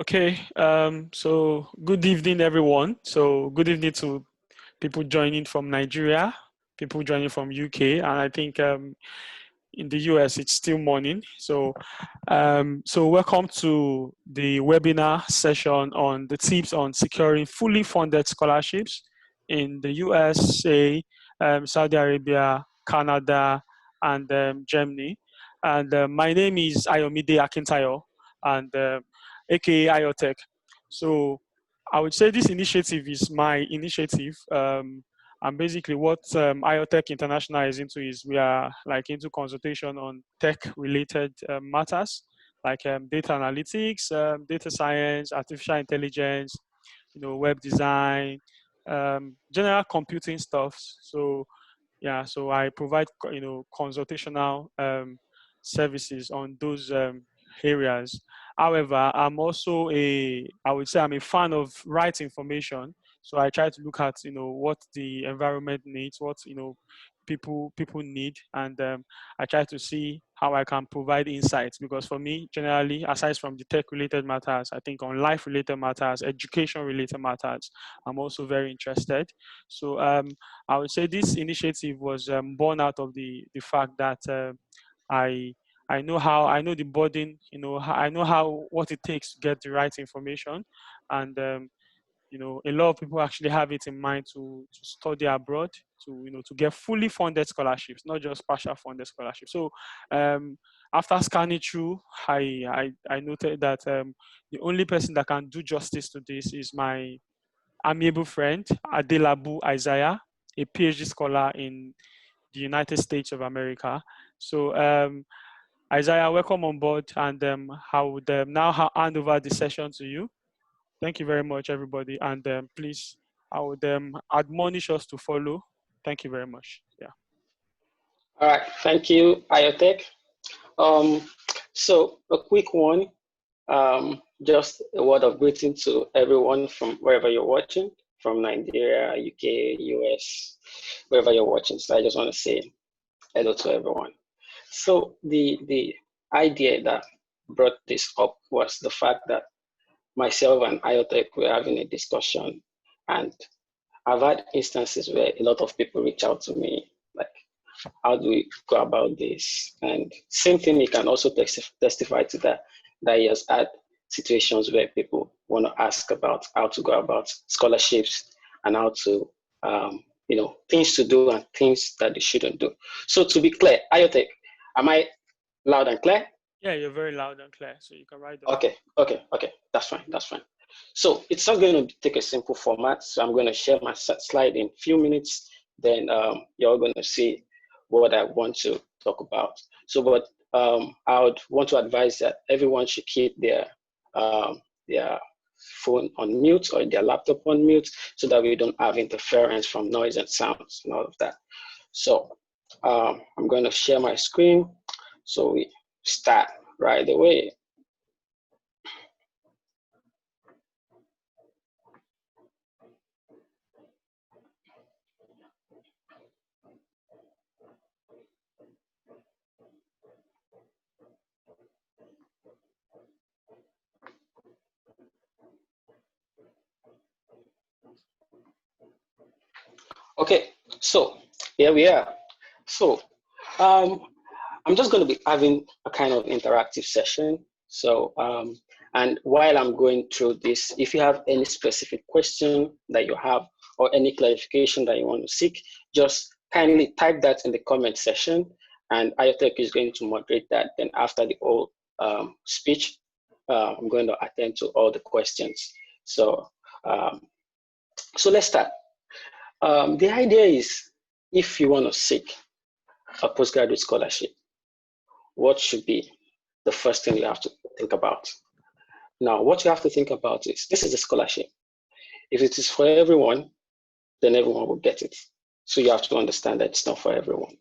Okay, so good evening, everyone. So good evening to people joining from Nigeria, people joining from UK, and I think in the US it's still morning. So welcome to the webinar session on the tips on securing fully funded scholarships in the USA, Saudi Arabia, Canada, and Germany. And my name is Ayomide Akintayo, and aka IoTech. So I would say this initiative is my initiative. And basically what IoTech International is into is we are like into consultation on tech related matters like data analytics, data science, artificial intelligence, web design, general computing stuff. So yeah, so I provide consultational services on those areas. However, I'm also I would say I'm a fan of right information. So I try to look at what the environment needs, what people need, and I try to see how I can provide insights. Because for me, generally, aside from the tech related matters, I think on life related matters, education related matters, I'm also very interested. So I would say this initiative was born out of the fact that I I know the burden, I know how what it takes to get the right information, and a lot of people actually have it in mind to study abroad, to get fully funded scholarships, not just partial funded scholarships. So um, after scanning through, I noted that the only person that can do justice to this is my amiable friend Adelabu Isaiah, a PhD scholar in the United States of America. So Isaiah, welcome on board, and I would now hand over the session to you. Thank you very much, everybody. And please, I would admonish us to follow. Thank you very much. Yeah. All right. Thank you, IoTech. Um, so a quick one, just a word of greeting to everyone from wherever you're watching, from Nigeria, UK, US, wherever you're watching. So I just want to say hello to everyone. So the idea that brought this up was the fact that myself and IoTech were having a discussion, and I've had instances where a lot of people reach out to me, like, how do we go about this? And same thing, he can also testify to that he has had situations where people want to ask about how to go about scholarships and how to, things to do and things that they shouldn't do. So to be clear, IoTech, am I loud and clear? Yeah, you're very loud and clear, so you can write them. Okay, that's fine. So it's not going to take a simple format. So I'm going to share my slide in a few minutes. Then you're going to see what I want to talk about. So, but I would want to advise that everyone should keep their phone on mute or their laptop on mute so that we don't have interference from noise and sounds and all of that. So I'm going to share my screen. So we start right away. Okay, so here we are. So I'm just going to be having a kind of interactive session. So, and while I'm going through this, if you have any specific question that you have or any clarification that you want to seek, just kindly type that in the comment section, and IoTech is going to moderate that. Then after the whole speech, I'm going to attend to all the questions. So, so let's start. The idea is, if you want to seek a postgraduate scholarship, what should be the first thing you have to think about? Now, what you have to think about is, this is a scholarship. If it is for everyone, then everyone will get it. So you have to understand that it's not for everyone.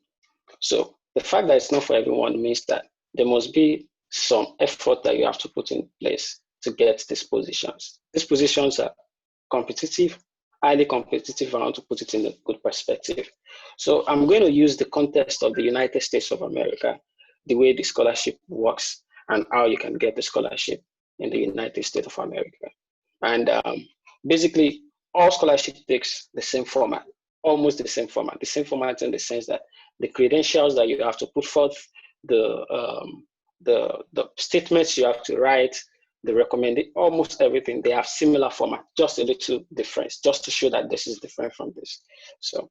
So the fact that it's not for everyone means that there must be some effort that you have to put in place to get these positions. These positions are competitive, highly competitive. I want to put it in a good perspective. So I'm going to use the context of the United States of America, the way the scholarship works and how you can get the scholarship in the United States of America. And basically, all scholarship takes the same format, almost the same format in the sense that the credentials that you have to put forth, the statements you have to write, the recommended, almost everything, they have similar format, just a little difference, just to show that this is different from this. So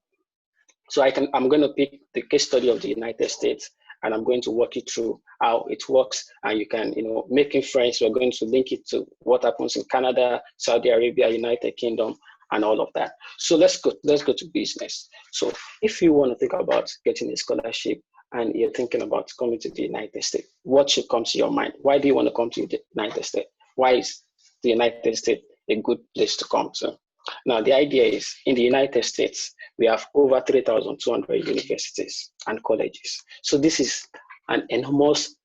I'm going to pick the case study of the United States, and I'm going to walk you through how it works, and you can, make inference. We're going to link it to what happens in Canada, Saudi Arabia, United Kingdom, and all of that. So let's go to business. So if you want to think about getting a scholarship and you're thinking about coming to the United States, what should come to your mind? Why do you want to come to the United States? Why is the United States a good place to come to? Now, the idea is in the United States, we have over 3,200 universities and colleges. So this is an enormous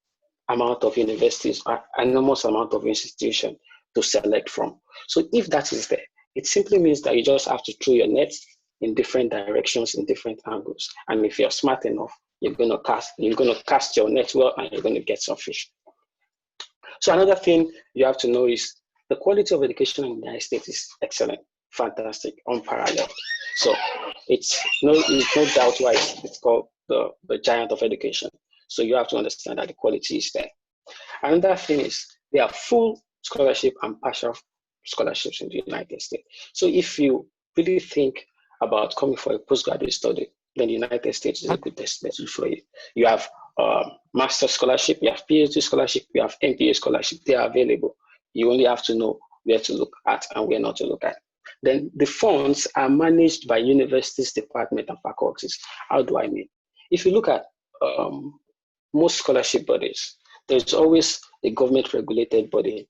amount of universities, an enormous amount of institutions to select from. So if that is there, it simply means that you just have to throw your nets in different directions, in different angles. And if you're smart enough, you're going to cast your net well, and you're going to get some fish. So another thing you have to know is the quality of education in the United States is excellent, fantastic, unparalleled. So it's no doubt why it's called the giant of education. So you have to understand that the quality is there. Another thing is there are full scholarship and partial scholarships in the United States. So if you really think about coming for a postgraduate study, then the United States is a good destination for you. You have master's scholarship, you have PhD scholarship, you have MBA scholarship. They are available. You only have to know where to look at and where not to look at. Then the funds are managed by universities, departments, and faculties. How do I mean? If you look at most scholarship bodies, there's always a government-regulated body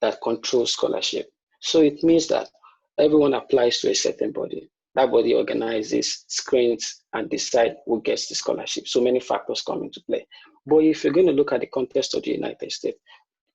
that controls scholarship. So it means that everyone applies to a certain body. That body organizes, screens, and decides who gets the scholarship. So many factors come into play. But if you're going to look at the context of the United States,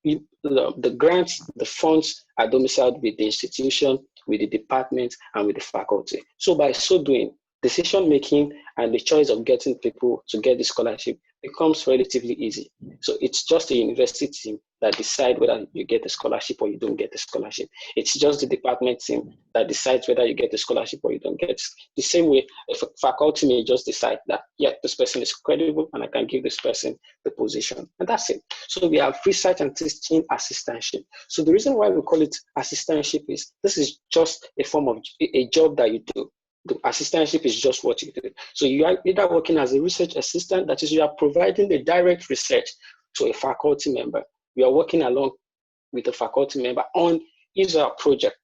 the grants, the funds are domiciled with the institution, with the department, and with the faculty. So by so doing, decision-making and the choice of getting people to get the scholarship becomes relatively easy. So it's just a university team that decide whether you get the scholarship or you don't get the scholarship. It's just the department team that decides whether you get the scholarship or you don't get it. The same way, if a faculty may just decide that, yeah, this person is credible and I can give this person the position, and that's it. So we have research and teaching assistantship. So the reason why we call it assistantship is this is just a form of a job that you do. The assistantship is just what you do. So you are either working as a research assistant, that is, you are providing the direct research to a faculty member. You are working along with a faculty member on either project.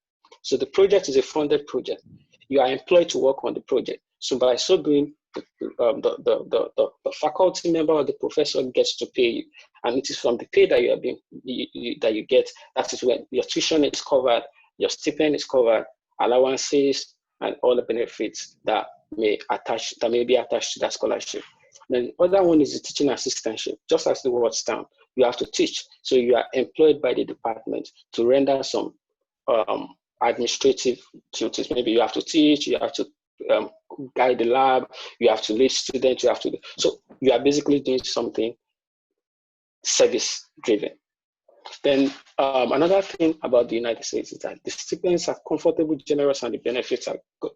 So the project is a funded project. You are employed to work on the project. So by so doing, the faculty member or the professor gets to pay you, and it is from the pay that that you get. That is when your tuition is covered, your stipend is covered, allowances, and all the benefits that may be attached to that scholarship. Then the other one is the teaching assistantship. Just as the word sounds, you have to teach. So you are employed by the department to render some administrative duties. Maybe you have to teach, you have to guide the lab, you have to lead students, so you are basically doing something service driven. Then another thing about the United States is that the stipends are comfortable, generous, and the benefits are good.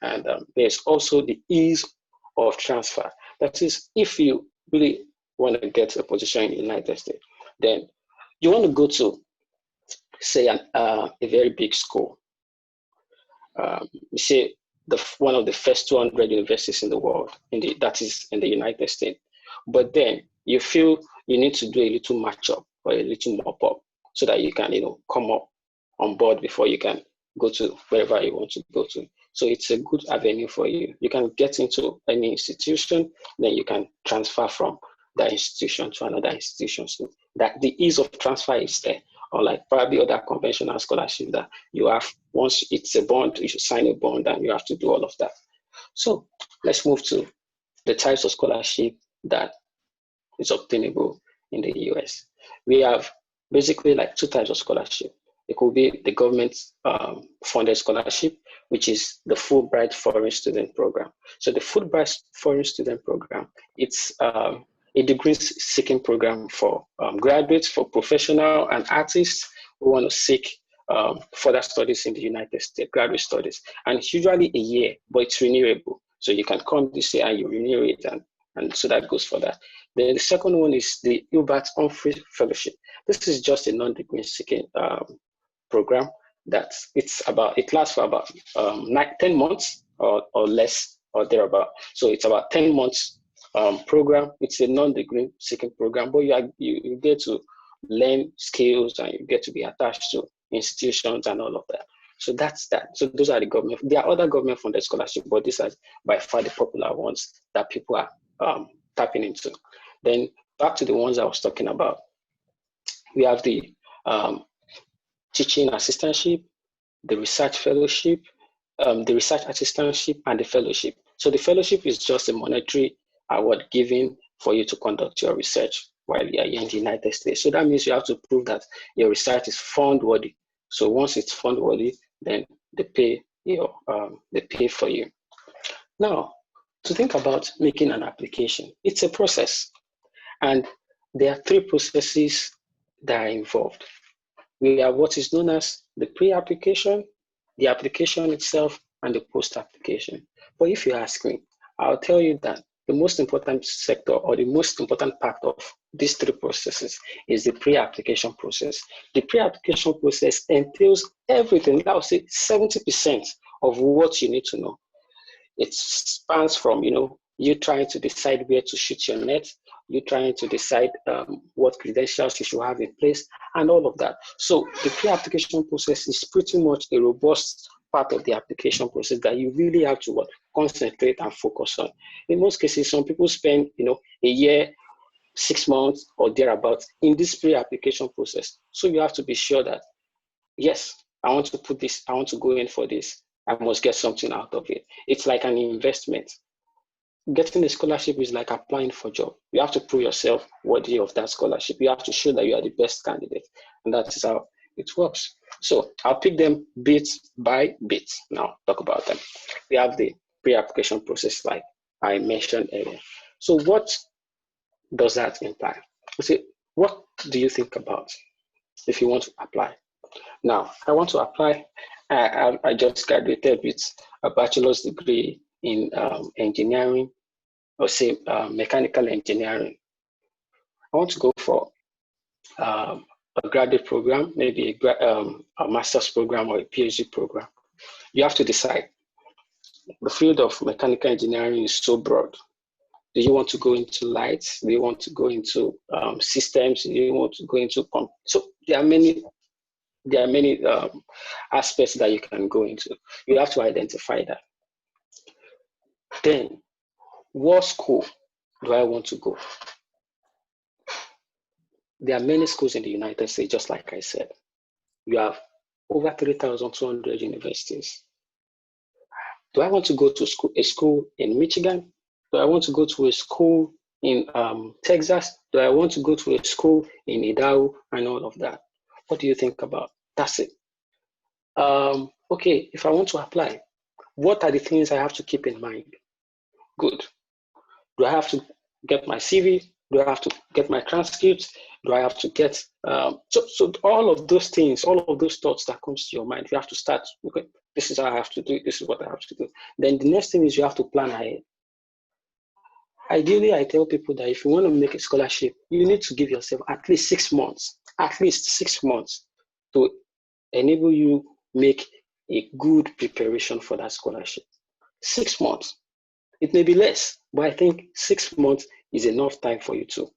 And there's also the ease of transfer. That is, if you really want to get a position in the United States, then you want to go to, say, a very big school. Say one of the first 200 universities in the world, that is in the United States. But then you feel you need to do a little match-up or a little mop-up so that you can, come up on board before you can go to wherever you want to go to. So it's a good avenue for you. You can get into any institution, then you can transfer from that institution to another institution. So that the ease of transfer is there. Or like probably other conventional scholarship that you have, once it's a bond, you should sign a bond and you have to do all of that. So let's move to the types of scholarship that is obtainable in the US. We have basically like two types of scholarship. It could be the government funded scholarship, which is the Fulbright Foreign Student Program. So the Fulbright Foreign Student Program, it's a degree-seeking program for graduates, for professional and artists who want to seek further studies in the United States, graduate studies. And it's usually a year, but it's renewable. So you can come this year and you renew it, and so that goes for that. Then the second one is the Hubert Humphrey Fellowship. This is just a non-degree seeking program that it lasts for about 10 months or less or thereabout. So it's about 10 months program. It's a non-degree seeking program, but you get to learn skills and you get to be attached to institutions and all of that. So that's that. So those are the government. There are other government funded scholarships, but these are by far the popular ones that people are tapping into. Then back to the ones I was talking about. We have the teaching assistantship, the research fellowship, the research assistantship, and the fellowship. So the fellowship is just a monetary award given for you to conduct your research while you're in the United States. So that means you have to prove that your research is fund worthy. So once it's fund worthy, then they pay for you. Now, to think about making an application, it's a process. And there are 3 processes that are involved. We have what is known as the pre-application, the application itself, and the post-application. But if you ask me, I'll tell you that the most important sector or the most important part of these 3 processes is the pre-application process. The pre-application process entails everything. I would say 70% of what you need to know. It spans from, you trying to decide where to shoot your net, you trying to decide what credentials you should have in place, and all of that. So the pre-application process is pretty much a robust part of the application process that you really have to concentrate and focus on. In most cases, some people spend a year, 6 months or thereabouts in this pre-application process. So you have to be sure that, yes, I want to put this, I want to go in for this, I must get something out of it. It's like an investment. Getting a scholarship is like applying for a job. You have to prove yourself worthy of that scholarship. You have to show that you are the best candidate. And that is how it works. So I'll pick them bit by bit. Now talk about them. We have the pre-application process like I mentioned earlier. So what does that imply? What do you think about if you want to apply? Now, I want to apply. I just graduated with a bachelor's degree in engineering, or say mechanical engineering. I want to go for a graduate program, maybe a master's program or a PhD program. You have to decide. The field of mechanical engineering is so broad. Do you want to go into lights? Do you want to go into systems? Do you want to go into so there are many aspects that you can go into. You have to identify that. Then, what school do I want to go? There are many schools in the United States, just like I said. You have over 3,200 universities. Do I want to go to a school in Michigan? Do I want to go to a school in Texas? Do I want to go to a school in Idaho and all of that? What do you think about? That's it. Okay, if I want to apply, what are the things I have to keep in mind? Good. Do I have to get my CV? Do I have to get my transcripts? Do I have to get, so all of those things, all of those thoughts that comes to your mind, you have to start, okay, this is how I have to do it, this is what I have to do. Then the next thing is you have to plan ahead. Ideally, I tell people that if you want to make a scholarship, you need to give yourself at least 6 months, to enable you make a good preparation for that scholarship. 6 months. It may be less, but I think 6 months is enough time for you to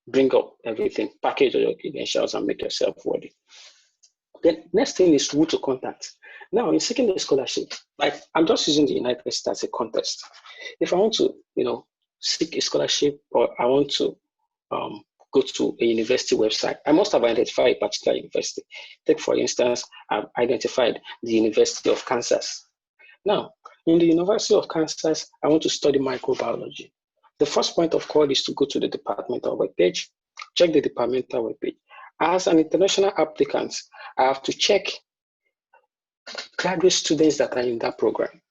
bring up everything, package all your credentials, and make yourself worthy. The next thing is who to contact. Now, in seeking a scholarship, like I'm just using the United States as a context. If I want to, seek a scholarship, or I want to go to a university website, I must have identified a particular university. Take, for instance, I've identified the University of Kansas. Now, in the University of Kansas, I want to study microbiology. The first point of call is to go to the departmental webpage, check the departmental webpage. As an international applicant, I have to check graduate students that are in that program.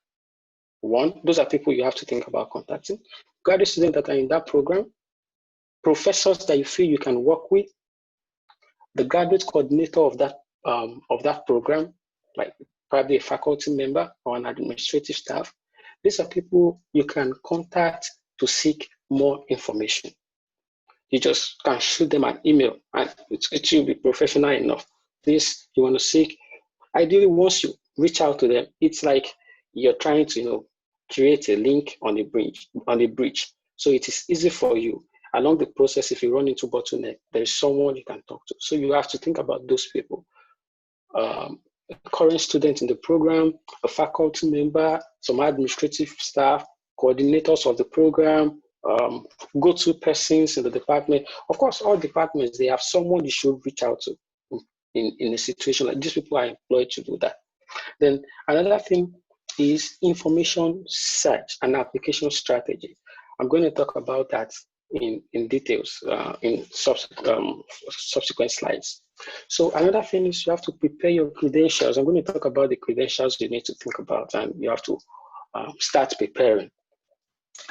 One, those are people you have to think about contacting. Graduate students that are in that program, professors that you feel you can work with, the graduate coordinator of that program, like probably a faculty member or an administrative staff. These are people you can contact to seek more information. You just can shoot them an email and it will be professional enough. This you want to seek. Ideally, once you reach out to them, it's like you're trying to, create a link on the bridge. So it is easy for you. Along the process, if you run into bottleneck, there is someone you can talk to. So you have to think about those people. A current student in the program, a faculty member, some administrative staff, coordinators of the program, go-to persons in the department. Of course, all departments, they have someone you should reach out to in a situation like these. People are employed to do that. Then another thing is information search and application strategy. I'm going to talk about that in details in subsequent slides. So another thing is you have to prepare your credentials. I'm going to talk about the credentials you need to think about, and you have to start preparing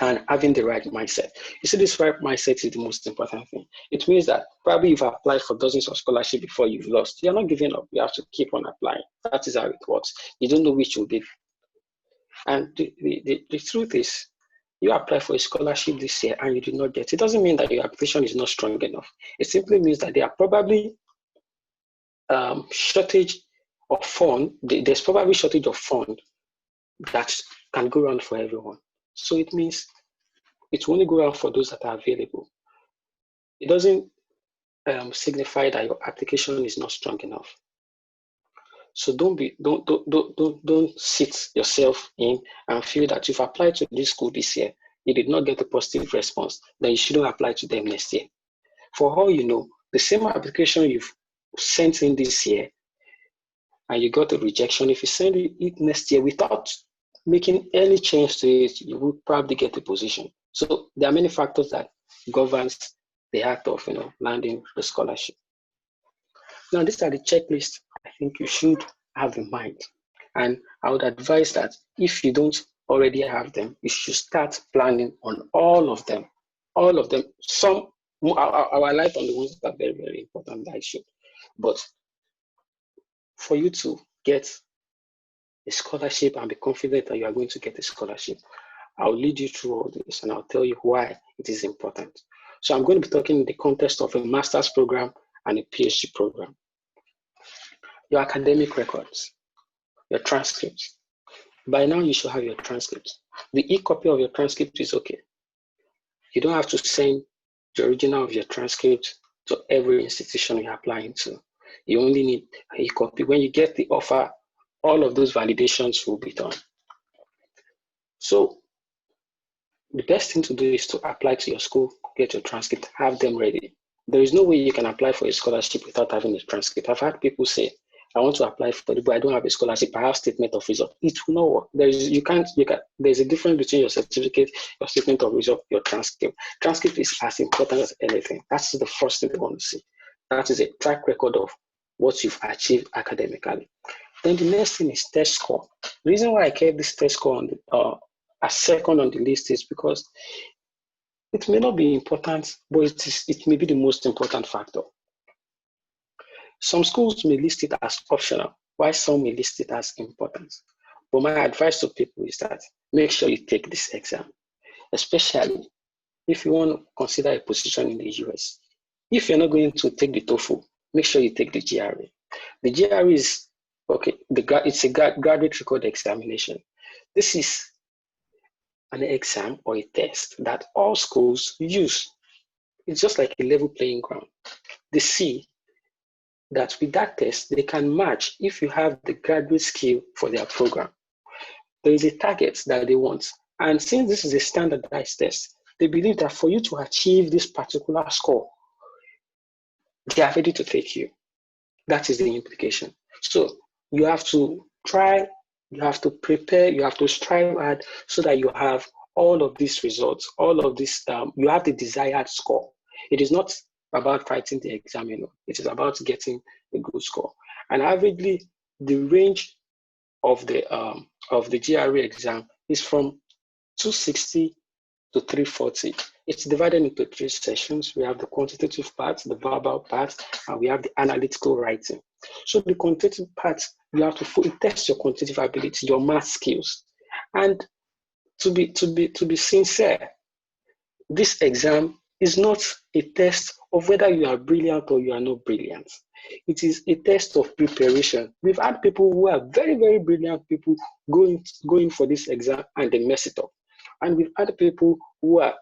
and having the right mindset. You see, this right mindset is the most important thing. It means that probably you've applied for dozens of scholarships before you've lost. You're not giving up. You have to keep on applying. That is how it works. You don't know which will be. And the truth is, you apply for a scholarship this year and you did not get it. It doesn't mean that your application is not strong enough. It simply means that there are probably shortage of fund. There's probably shortage of fund that can go around for everyone. So it means it will only go around for those that are available. It doesn't signify that your application is not strong enough. So don't sit yourself in and feel that you've applied to this school this year, you did not get a positive response, then you shouldn't apply to them next year. For all you know, the same application you've sent in this year and you got a rejection, if you send it next year without making any change to it, you will probably get a position. So there are many factors that governs the act of landing the scholarship. Now, these are the checklists I think you should have in mind. And I would advise that if you don't already have them, you should start planning on all of them. All of them. Some, I will light on the ones that are very, very important that I should. But for you to get a scholarship and be confident that you are going to get a scholarship, I'll lead you through all this and I'll tell you why it is important. So I'm going to be talking in the context of a master's program and a PhD program. Your academic records, your transcripts. By now, you should have your transcripts. The e-copy of your transcript is okay. You don't have to send the original of your transcript to every institution you're applying to. You only need an e-copy. When you get the offer, all of those validations will be done. So the best thing to do is to apply to your school, get your transcript, have them ready. There is no way you can apply for a scholarship without having a transcript. I've had people say, I want to apply for it, but I don't have a scholarship. I have statement of result. It will not work. There's a difference between your certificate, your statement of result, your transcript. Transcript is as important as anything. That's the first thing they want to see. That is a track record of what you've achieved academically. Then the next thing is test score. The reason why I kept this test score on a second on the list is because it may not be important, but it may be the most important factor. Some schools may list it as optional, while some may list it as important. But my advice to people is that make sure you take this exam, especially if you want to consider a position in the US. If you're not going to take the TOEFL, make sure you take the GRE. The GRE is, okay, it's a graduate record examination. This is an exam or a test that all schools use. It's just like a level playing ground. They see that with that test, they can match if you have the graduate skill for their program. There is a target that they want. And since this is a standardized test, they believe that for you to achieve this particular score, they are ready to take you. That is the implication. So you have to try, you have to prepare, you have to strive hard so that you have all of these results, all of this, you have the desired score. It is not about writing the exam, it is about getting a good score. And averagely, the range of the GRE exam is from 260 to 340. It's divided into 3 sessions. We have the quantitative part, the verbal part, and we have the analytical writing. So the quantitative part, you have to fully test your quantitative ability, your math skills. And to be sincere, this exam is not a test of whether you are brilliant or you are not brilliant. It is a test of preparation. We've had people who are very, very brilliant people going for this exam and they mess it up. And we've had people who are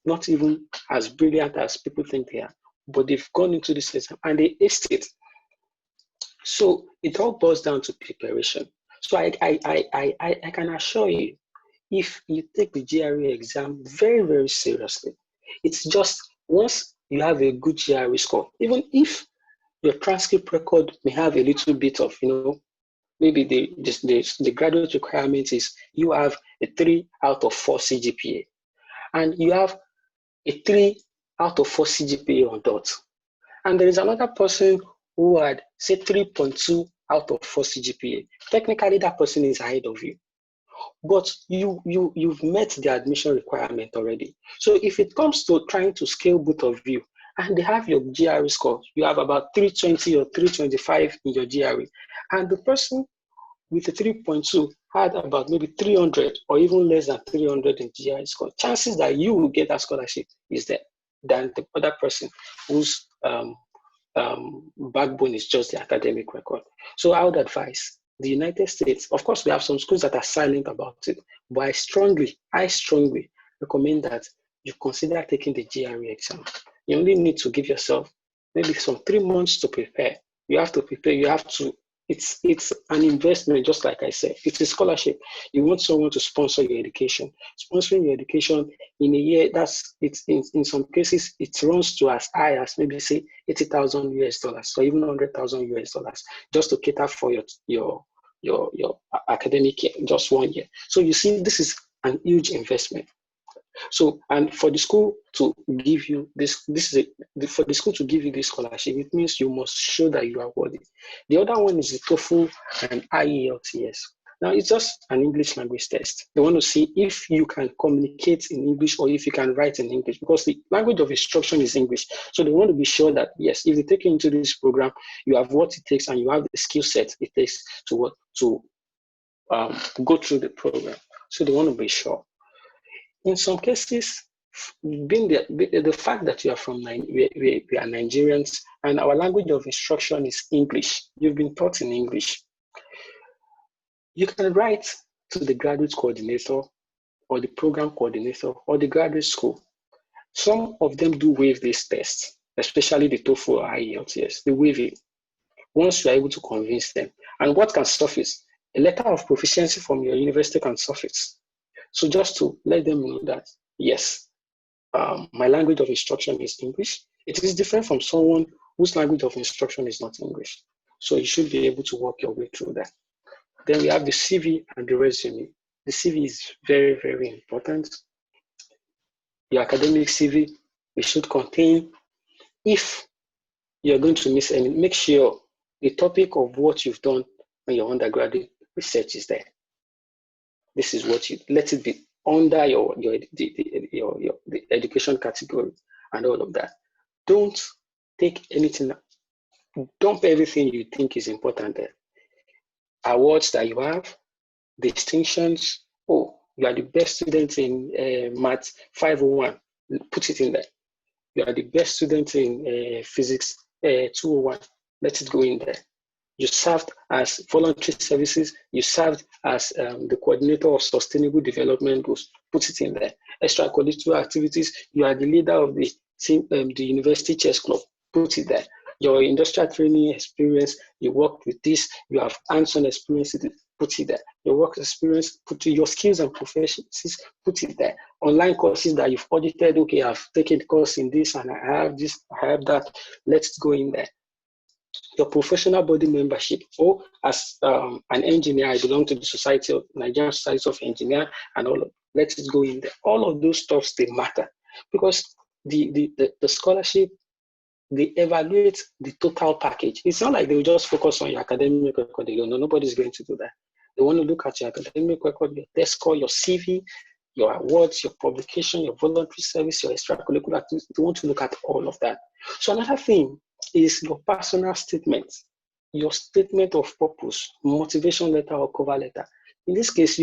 not even as brilliant as people think they are, but they've gone into this exam and they aced it. So it all boils down to preparation. So I can assure you, if you take the GRE exam very, very seriously, it's just once you have a good GRE score, even if your transcript record may have a little bit of, maybe the graduate requirement is you have a 3 out of 4 CGPA, and you have a 3 out of 4 CGPA on dot. And there is another person who had, say, 3.2 out of 4 CGPA. Technically, that person is ahead of you. But you've met the admission requirement already. So if it comes to trying to scale both of you, and they have your GRE score, you have about 320 or 325 in your GRE, and the person with a 3.2 had about maybe 300 or even less than 300 in GRE score, chances that you will get that scholarship is there than the other person whose backbone is just the academic record. So I would advise the United States, of course, we have some schools that are silent about it, but I strongly recommend that you consider taking the GRE exam. You only need to give yourself maybe some 3 months to prepare. You have to prepare, it's an investment, just like I said. It's a scholarship. You want someone to sponsor your education. Sponsoring your education in a year, it's in some cases, it runs to as high as maybe say $80,000 US, or even $100,000 US, just to cater for your academic year, just 1 year. So you see, this is an huge investment. So, and for the school to give you for the school to give you this scholarship, it means you must show that you are worthy. The other one is the TOEFL and e.t.c. Now, it's just an English language test. They want to see if you can communicate in English or if you can write in English, because the language of instruction is English. So they want to be sure that, yes, if they take you into this program, you have what it takes and you have the skill set it takes to go through the program. So they want to be sure. In some cases, being the fact that you are from we are Nigerians and our language of instruction is English, you've been taught in English, you can write to the graduate coordinator or the program coordinator or the graduate school. Some of them do waive this test, especially the TOEFL or IELTS. They waive it once you are able to convince them. And what can surface? A letter of proficiency from your university can surface. So just to let them know that, yes, my language of instruction is English. It is different from someone whose language of instruction is not English. So you should be able to work your way through that. Then we have the CV and the resume. The CV is very, very important. Your academic CV, it should contain, if you're going to miss any, make sure the topic of what you've done on your undergraduate research is there. This is what you let it be under the education category and all of that. Don't take anything, dump everything you think is important there. Awards that you have, distinctions. Oh, you are the best student in math 501. Put it in there. You are the best student in physics 201. Let it go in there. You served as voluntary services. You served as the coordinator of sustainable development goals. Put it in there. Extracurricular activities. You are the leader of the team, the university chess club. Put it there. Your industrial training experience. You worked with this. You have hands-on experience. Put it there. Your work experience. Put your skills and proficiencies. Put it there. Online courses that you've audited. Okay, I've taken the course in this, and I have this. I have that. Let's go in there. Your professional body membership, or as an engineer, I belong to the Society of Nigerian Society of Engineers, and all of, let it go in there. All of those stuffs, they matter, because the scholarship, they evaluate the total package. It's not like they will just focus on your academic record. They don't know, nobody's going to do that. They want to look at your academic record, your test score, your CV, your awards, your publication, your voluntary service, your extracurricular activities. You want to look at all of that. So another thing is your personal statement, your statement of purpose, motivation letter or cover letter. In this case,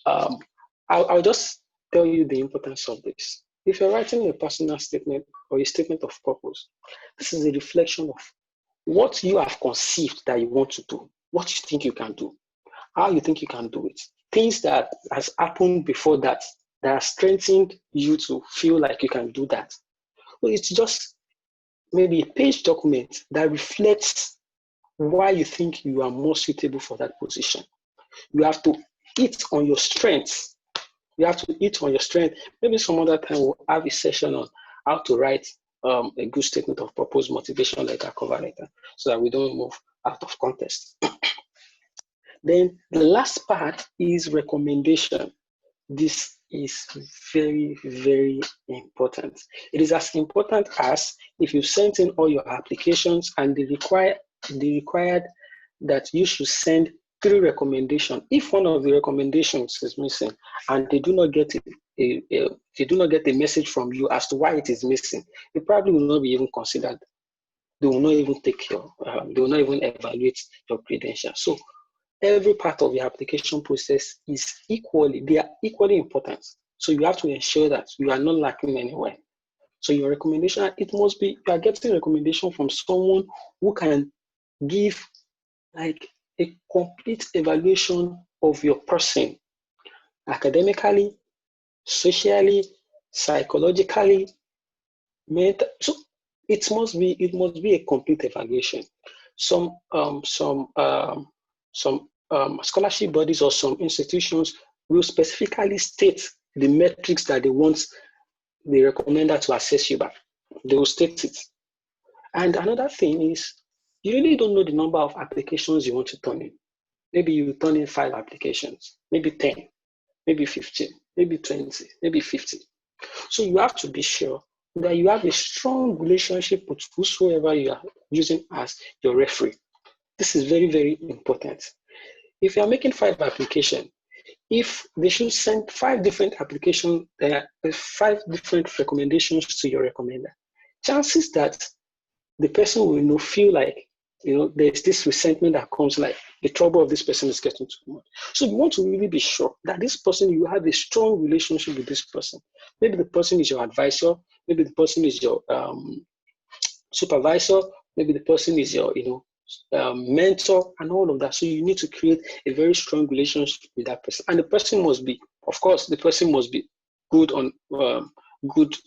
I'll just tell you the importance of this. If you're writing a personal statement or a statement of purpose, this is a reflection of what you have conceived that you want to do, what you think you can do, how you think you can do it, things that has happened before that has strengthened you to feel like you can do that. So it's just maybe a page document that reflects why you think you are more suitable for that position. You have to hit on your strengths. You have to hit on your strength. Maybe some other time we'll have a session on how to write a good statement of purpose, motivation letter, cover letter, so that we don't move out of context. Then the last part is recommendation. This is very, very important. It is as important as if you sent in all your applications and they required that you should send 3 recommendations. If one of the recommendations is missing and they do not get a message from you as to why it is missing, they probably will not be even considered. They will not even they will not even evaluate your credentials. So every part of the application process they are equally important. So you have to ensure that you are not lacking anywhere. So your recommendation, it must be, you are getting a recommendation from someone who can give like a complete evaluation of your person, academically, socially, psychologically, so it must be a complete evaluation. Some scholarship bodies or some institutions will specifically state the metrics that they want the recommender to assess you by. They will state it. And another thing is, you really don't know the number of applications you want to turn in. Maybe you turn in 5 applications, maybe 10, maybe 15, maybe 20, maybe 50. So you have to be sure that you have a strong relationship with whosoever you are using as your referee. This is very, very important. If you are making 5 applications, if they should send 5 different applications, 5 different recommendations to your recommender, chances that the person will feel like, there's this resentment that comes, like the trouble of this person is getting too much. So you want to really be sure that this person, you have a strong relationship with this person. Maybe the person is your advisor, maybe the person is your supervisor, maybe the person is your mentor and all of that. So you need to create a very strong relationship with that person. And the person must be, of course, the person must be good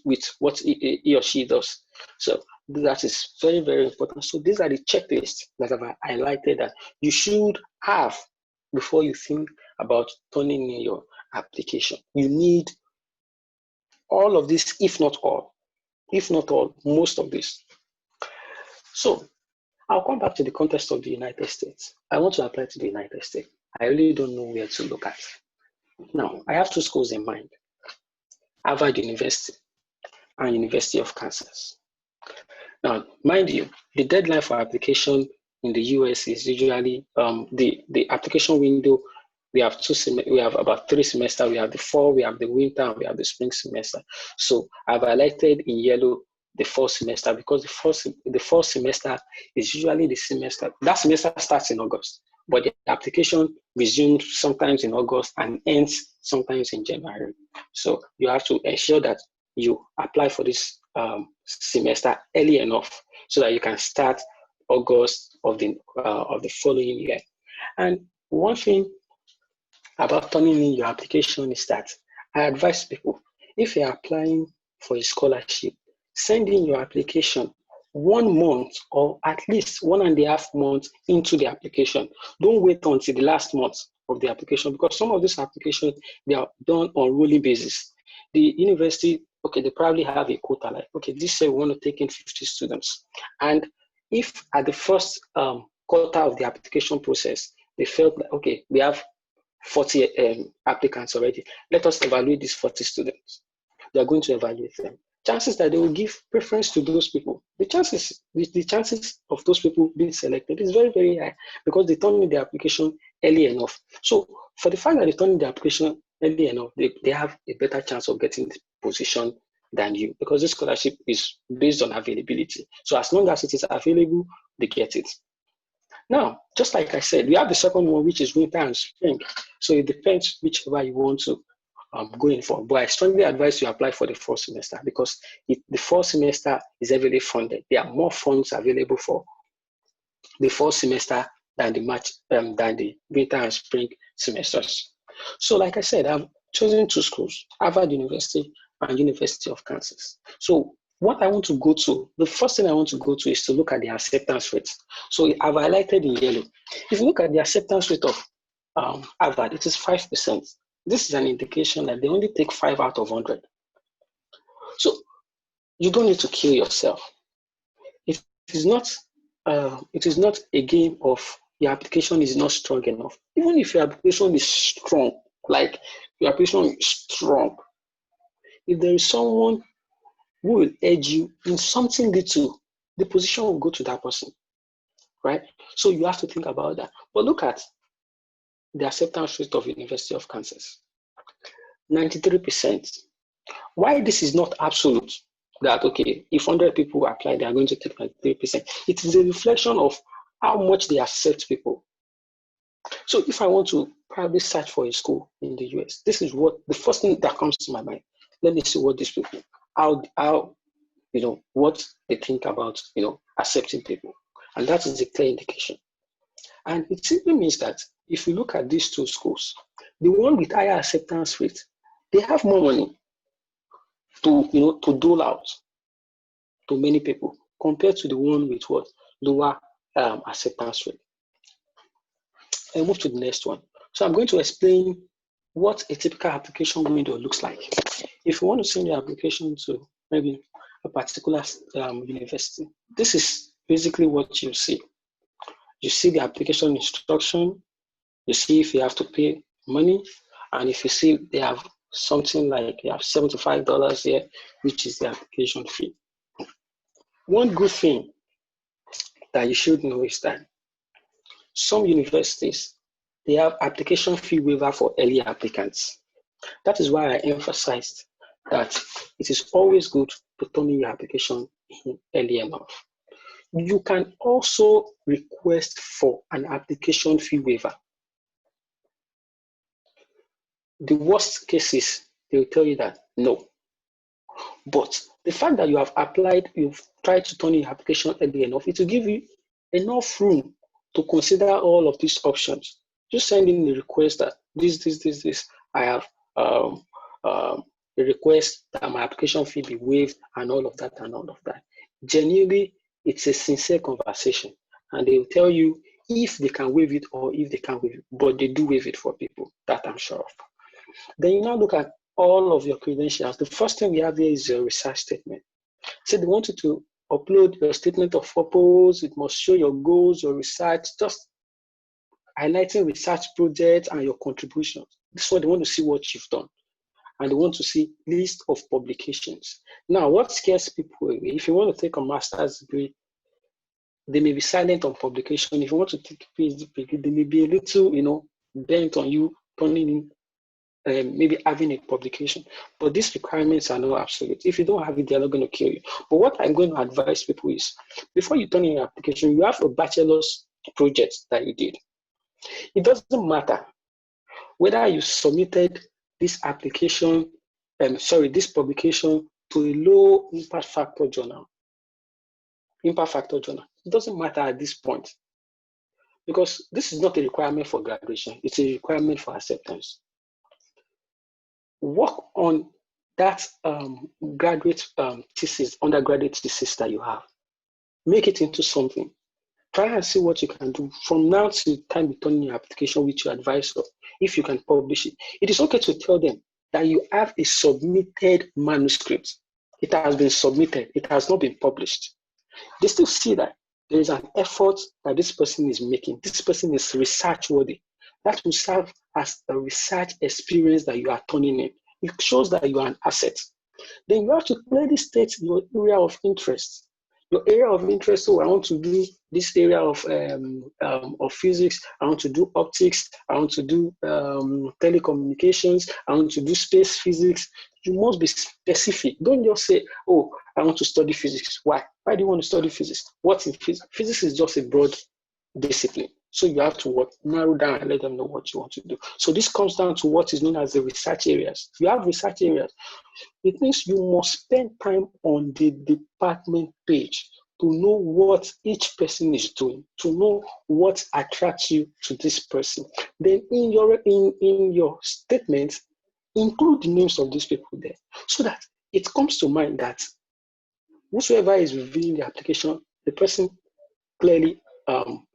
with what he or she does. So that is very, very important. So these are the checklists that I've highlighted that you should have before you think about turning in your application. You need all of this, if not all, most of this. So I'll come back to the context of the United States. I want to apply to the United States. I really don't know where to look at. Now, I have 2 schools in mind, Harvard University and University of Kansas. Now, mind you, the deadline for application in the US is usually the application window. We have about 3 semesters. We have the fall, we have the winter, and we have the spring semester. So I've highlighted in yellow the fall semester because the fall semester is usually the semester. That semester starts in August, but the application resumes sometimes in August and ends sometimes in January. So you have to ensure that you apply for this semester early enough so that you can start August of the following year. And one thing about turning in your application is that I advise people, if you're applying for a scholarship, send in your application 1 month or at least 1.5 months into the application. Don't wait until the last month of the application because some of these applications, they are done on rolling basis. The university, they probably have a quota like, this year we want to take in 50 students. And if at the first quarter of the application process, they felt like, we have 40 applicants already, let us evaluate these 40 students. They are going to evaluate them. Chances that they will give preference to those people. The chances of those people being selected is very, very high because they turned in the application early enough. So for the fact that they turned in the application early enough, they have a better chance of getting the position than you, because this scholarship is based on availability. So as long as it is available, they get it. Now, just like I said, we have the second one, which is winter and spring. So it depends whichever you want to go in for. But I strongly advise you apply for the fall semester, because the fall semester is heavily funded. There are more funds available for the fall semester than the winter and spring semesters. So like I said, I've chosen two schools, Harvard University and University of Kansas. So what I want to go to, the first thing I want to go to is to look at the acceptance rate. So I've highlighted in yellow. If you look at the acceptance rate of Harvard, it is 5%. This is an indication that they only take 5 out of 100. So you don't need to kill yourself. It is not a game of your application is not strong enough. Even if your application is strong, like your application is strong, if there is someone who will edge you in something little, the position will go to that person, right? So you have to think about that. But look at the acceptance rate of University of Kansas, 93%. Why this is not absolute, that, okay, if 100 people apply, they are going to take 93%. It is a reflection of how much they accept people. So if I want to probably search for a school in the US, this is what the first thing that comes to my mind. Let me see what these people, how what they think about, accepting people. And that is a clear indication. And it simply means that if you look at these two schools, the one with higher acceptance rate, they have more money to dole out to many people compared to the one with what lower acceptance rate. I move to the next one. So I'm going to explain what a typical application window looks like. If you want to send your application to maybe a particular university, this is basically what you see. You see the application instruction, you see if you have to pay money, and if you see they have something like you have $75 here, which is the application fee. One good thing that you should know is that some universities, they have application fee waiver for early applicants. That is why I emphasized that it is always good to turn in your application in early enough. You can also request for an application fee waiver. The worst cases, they will tell you that no. But the fact that you have applied, you've tried to turn in your application early enough, it will give you enough room to consider all of these options. Just send in the request that this. I have a request that my application fee be waived and all of that and all of that. Genuinely, it's a sincere conversation, and they will tell you if they can waive it or if they can't waive it, but they do waive it for people, that I'm sure of. Then you now look at all of your credentials. The first thing we have here is your research statement. So they want you to upload your statement of purpose. It must show your goals, your research, just highlighting research projects and your contributions. This is what they want to see what you've done. And they want to see list of publications. Now, what scares people away? If you want to take a master's degree, they may be silent on publication. If you want to take a PhD degree, they may be a little, bent on you turning in maybe having a publication, but these requirements are not absolute. If you don't have it, they're not going to kill you. But what I'm going to advise people is, before you turn in your application, you have a bachelor's project that you did. It doesn't matter whether you submitted this application, this publication to a low impact factor journal. It doesn't matter at this point, because this is not a requirement for graduation. It's a requirement for acceptance. Work on that graduate thesis, undergraduate thesis that you have. Make it into something. Try and see what you can do. From now to time you turn in your application with your advisor, if you can publish it. It is okay to tell them that you have a submitted manuscript. It has been submitted. It has not been published. They still see that there is an effort that this person is making. This person is research worthy. That will serve as a research experience that you are turning in. It shows that you are an asset. Then you have to clearly state your area of interest. Your area of interest, so I want to do this area of physics, I want to do optics, I want to do telecommunications, I want to do space physics. You must be specific. Don't just say, oh, I want to study physics. Why? Why do you want to study physics? What's in physics? Physics is just a broad discipline. So you have to narrow down and let them know what you want to do. So this comes down to what is known as the research areas. If you have research areas, it means you must spend time on the department page to know what each person is doing, to know what attracts you to this person. Then in your statement, include the names of these people there, so that it comes to mind that whosoever is reviewing the application, the person clearly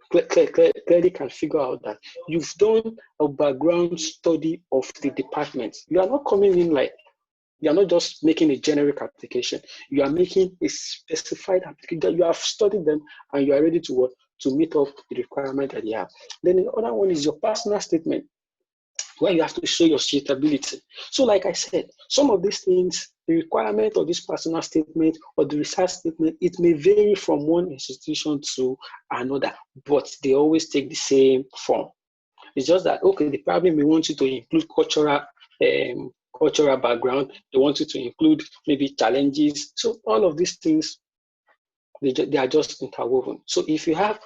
clearly can figure out that you've done a background study of the department. You are not coming in like, you are not just making a generic application. You are making a specified application. You have studied them and you are ready to what? To meet up the requirement that you have. Then the other one is your personal statement, where you have to show your suitability. So like I said, some of these things, the requirement of this personal statement or the research statement, it may vary from one institution to another, but they always take the same form. It's just that, okay, they probably may want you to include cultural background. They want you to include maybe challenges. So all of these things, they are just interwoven. So if you have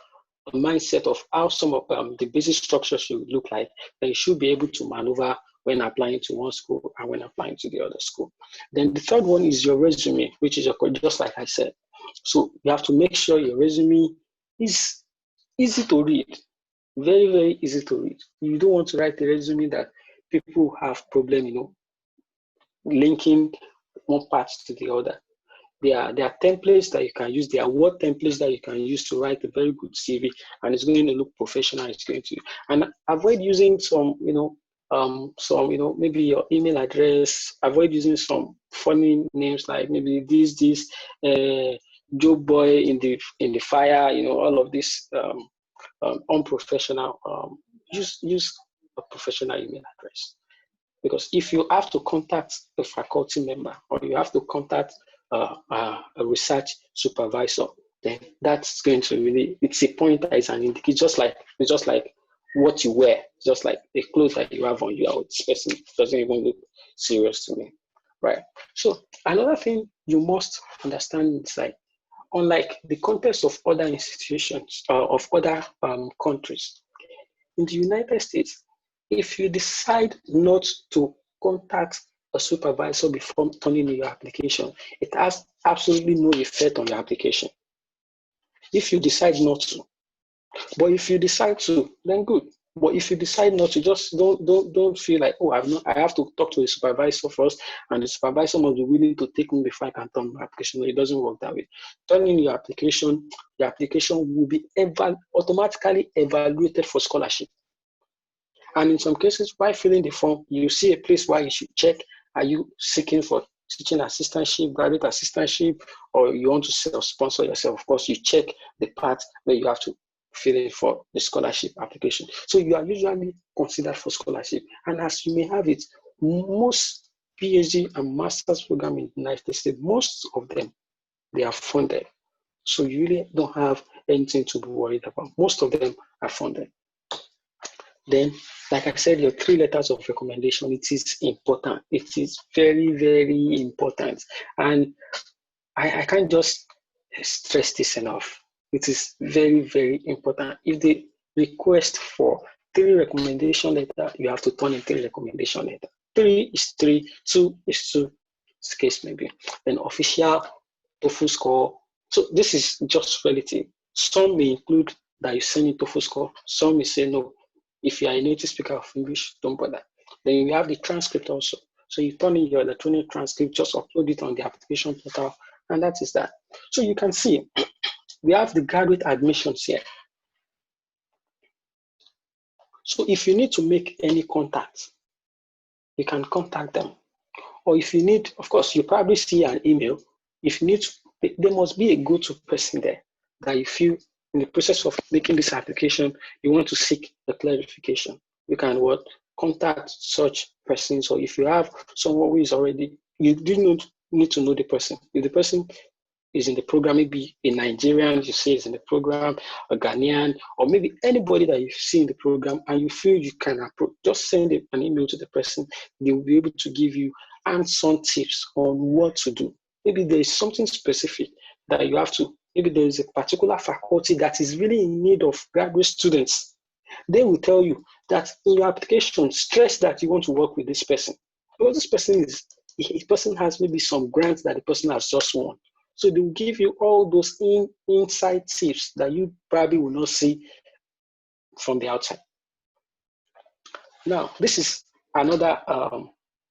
a mindset of how some of the basic structures should look like, then you should be able to maneuver when applying to one school and when applying to the other school. Then the third one is your resume, which is just like I said. So you have to make sure your resume is easy to read, very, very easy to read. You don't want to write a resume that people have problem, linking one part to the other. There are templates that you can use. There are word templates that you can use to write a very good CV, and it's going to look professional. It's going to, and avoid using maybe your email address. Avoid using some funny names like maybe this Joe Boy in the fire. All of this unprofessional. Use a professional email address. Because if you have to contact a faculty member or you have to contact a research supervisor, then that's going to really, it's a point that is an indicator, it's just like what you wear, just like the clothes that you have on you. This person doesn't even look serious to me, right? So another thing you must understand is like, unlike the context of other institutions of other countries, in the United States, if you decide not to contact a supervisor before turning in your application, it has absolutely no effect on your application. If you decide not to, but if you decide to, then good. But if you decide not to, just don't feel like, oh, I have to talk to the supervisor first, and the supervisor must be willing to take me before I can turn my application. No, it doesn't work that way. Turning your application will be automatically evaluated for scholarship. And in some cases, while filling the form, you see a place where you should check, are you seeking for teaching assistantship, graduate assistantship, or you want to self-sponsor yourself? Of course, you check the part where you have to fill in for the scholarship application. So you are usually considered for scholarship. And as you may have it, most PhD and master's program in the United States, most of them, they are funded. So you really don't have anything to be worried about. Most of them are funded. Then, like I said, your 3 letters of recommendation, it is important. It is very, very important. And I can't just stress this enough. It is very, very important. If they request for 3 recommendation letters, you have to turn in 3 recommendation letters. 3 is 3, 2 is 2, this case maybe. Then official TOEFL score. So this is just relative. Some may include that you send in TOEFL score. Some may say no. If you are a native speaker of English, don't bother. Then you have the transcript also. So you turn in your electronic transcript, just upload it on the application portal, and that is that. So you can see, we have the graduate admissions here. So if you need to make any contact, you can contact them. Or if you need, of course, you probably see an email. If you need to, there must be a go-to person there that you feel in the process of making this application, you want to seek a clarification. You can contact such persons, or if you have someone who is already, you do not need to know the person. If the person is in the program, maybe a Nigerian you say is in the program, a Ghanaian, or maybe anybody that you see in the program and you feel you can approach, just send an email to the person. They will be able to give you hands-on tips on what to do. Maybe there is something specific that you have to, maybe there is a particular faculty that is really in need of graduate students. They will tell you that in your application, stress that you want to work with this person. Because this person has maybe some grants that the person has just won. So they will give you all those inside tips that you probably will not see from the outside. Now, this is another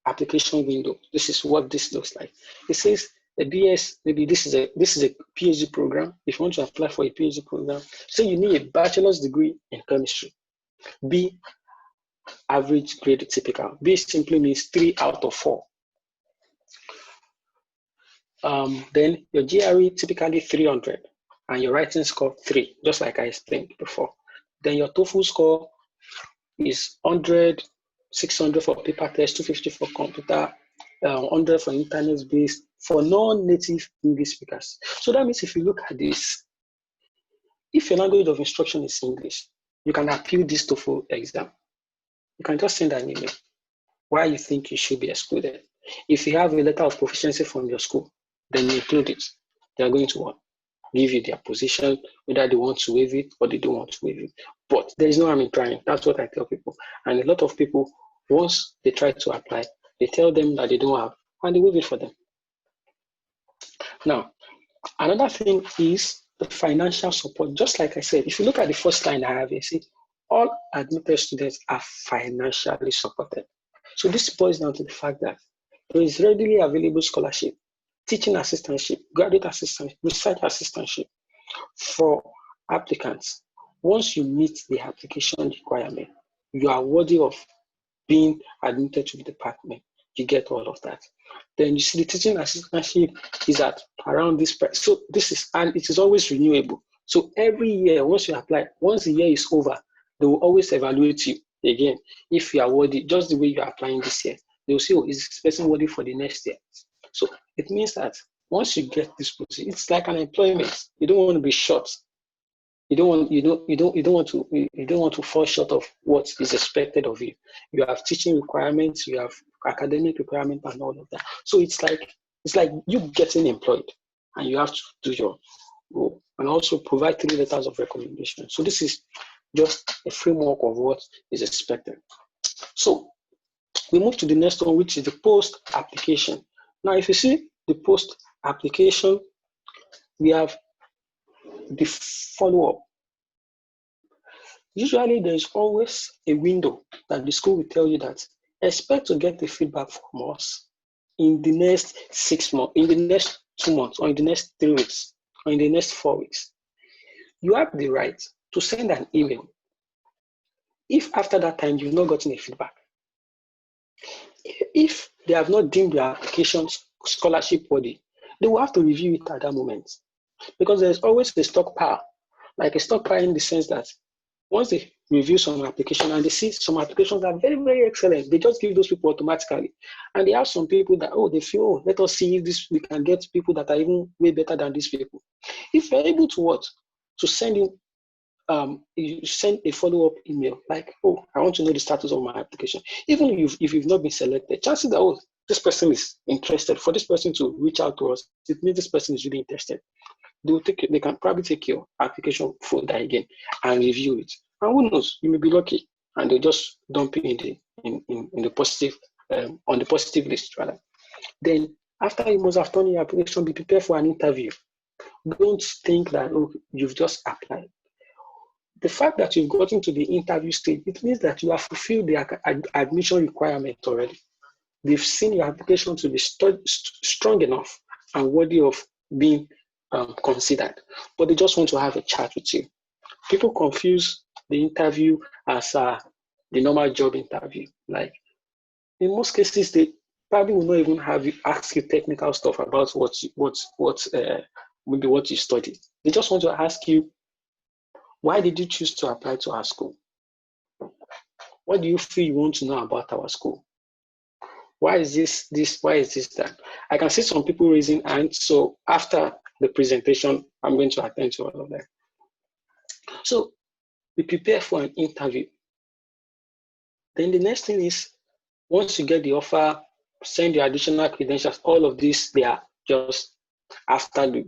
application window. This is what this looks like. It says a BS, maybe this is a PhD program. If you want to apply for a PhD program, say you need a bachelor's degree in chemistry. B, average grade typical. B simply means 3 out of 4. Then your GRE typically 300 and your writing score 3, just like I explained before. Then your TOEFL score is 100, 600 for paper test, 250 for computer, 100 for internet-based, for non-native English speakers. So that means if you look at this, if your language of instruction is English, you can appeal this TOEFL exam. You can just send an email why you think you should be excluded. If you have a letter of proficiency from your school, then you include it. They are going to give you their position, whether they want to waive it or they don't want to waive it. But there is no harm in trying. That's what I tell people. And a lot of people, once they try to apply, they tell them that they don't have, and they waive it for them. Now, another thing is the financial support. Just like I said, if you look at the first line I have, you see, all admitted students are financially supported. So this boils down to the fact that there is readily available scholarship, teaching assistantship, graduate assistantship, research assistantship for applicants. Once you meet the application requirement, you are worthy of being admitted to the department. You get all of that. Then you see the teaching assistantship is at around this price. So this is, and it is always renewable. So every year, once you apply, once the year is over, they will always evaluate you again. If you are worthy, just the way you are applying this year, they will say, oh, is this person worthy for the next year? So it means that once you get this position, it's like an employment. You don't want to be short. You don't want to fall short of what is expected of you. You have teaching requirements, you have academic requirements, and all of that. So it's like you getting employed, and you have to do your role and also provide 3 letters of recommendation. So this is just a framework of what is expected. So we move to the next one, which is the post application. Now, if you see the post application, we have the follow-up. Usually, there is always a window that the school will tell you that expect to get the feedback from us in the next 6 months, in the next 2 months, or in the next 3 weeks, or in the next 4 weeks. You have the right to send an email if after that time you've not gotten a feedback. If they have not deemed your application scholarship worthy, they will have to review it at that moment. Because there's always a stockpile, like a stockpile in the sense that once they review some application and they see some applications are very, very excellent, they just give those people automatically. And they have some people that, they feel, let us see if we can get people that are even way better than these people. If you're able to to send in, you send a follow-up email like, I want to know the status of my application. Even if you've not been selected, chances that, this person is interested. For this person to reach out to us, it means this person is really interested. They can probably take your application folder again and review it. And who knows, you may be lucky and they'll just dump it in the positive, on the positive list rather. Then after you must have done your application, be prepared for an interview. Don't think that, you've just applied. The fact that you've gotten to the interview stage, it means that you have fulfilled the admission requirement already. They've seen your application to be strong enough and worthy of being considered, but they just want to have a chat with you. People confuse the interview as the normal job interview. Like in most cases, they probably will not even ask you technical stuff about maybe what you studied. They just want to ask you, why did you choose to apply to our school? What do you feel you want to know about our school? Why is this? Why is this that? I can see some people raising hands. So after the presentation. I'm going to attend to all of that. So we prepare for an interview. Then the next thing is, once you get the offer, send your additional credentials. All of this, they are just after the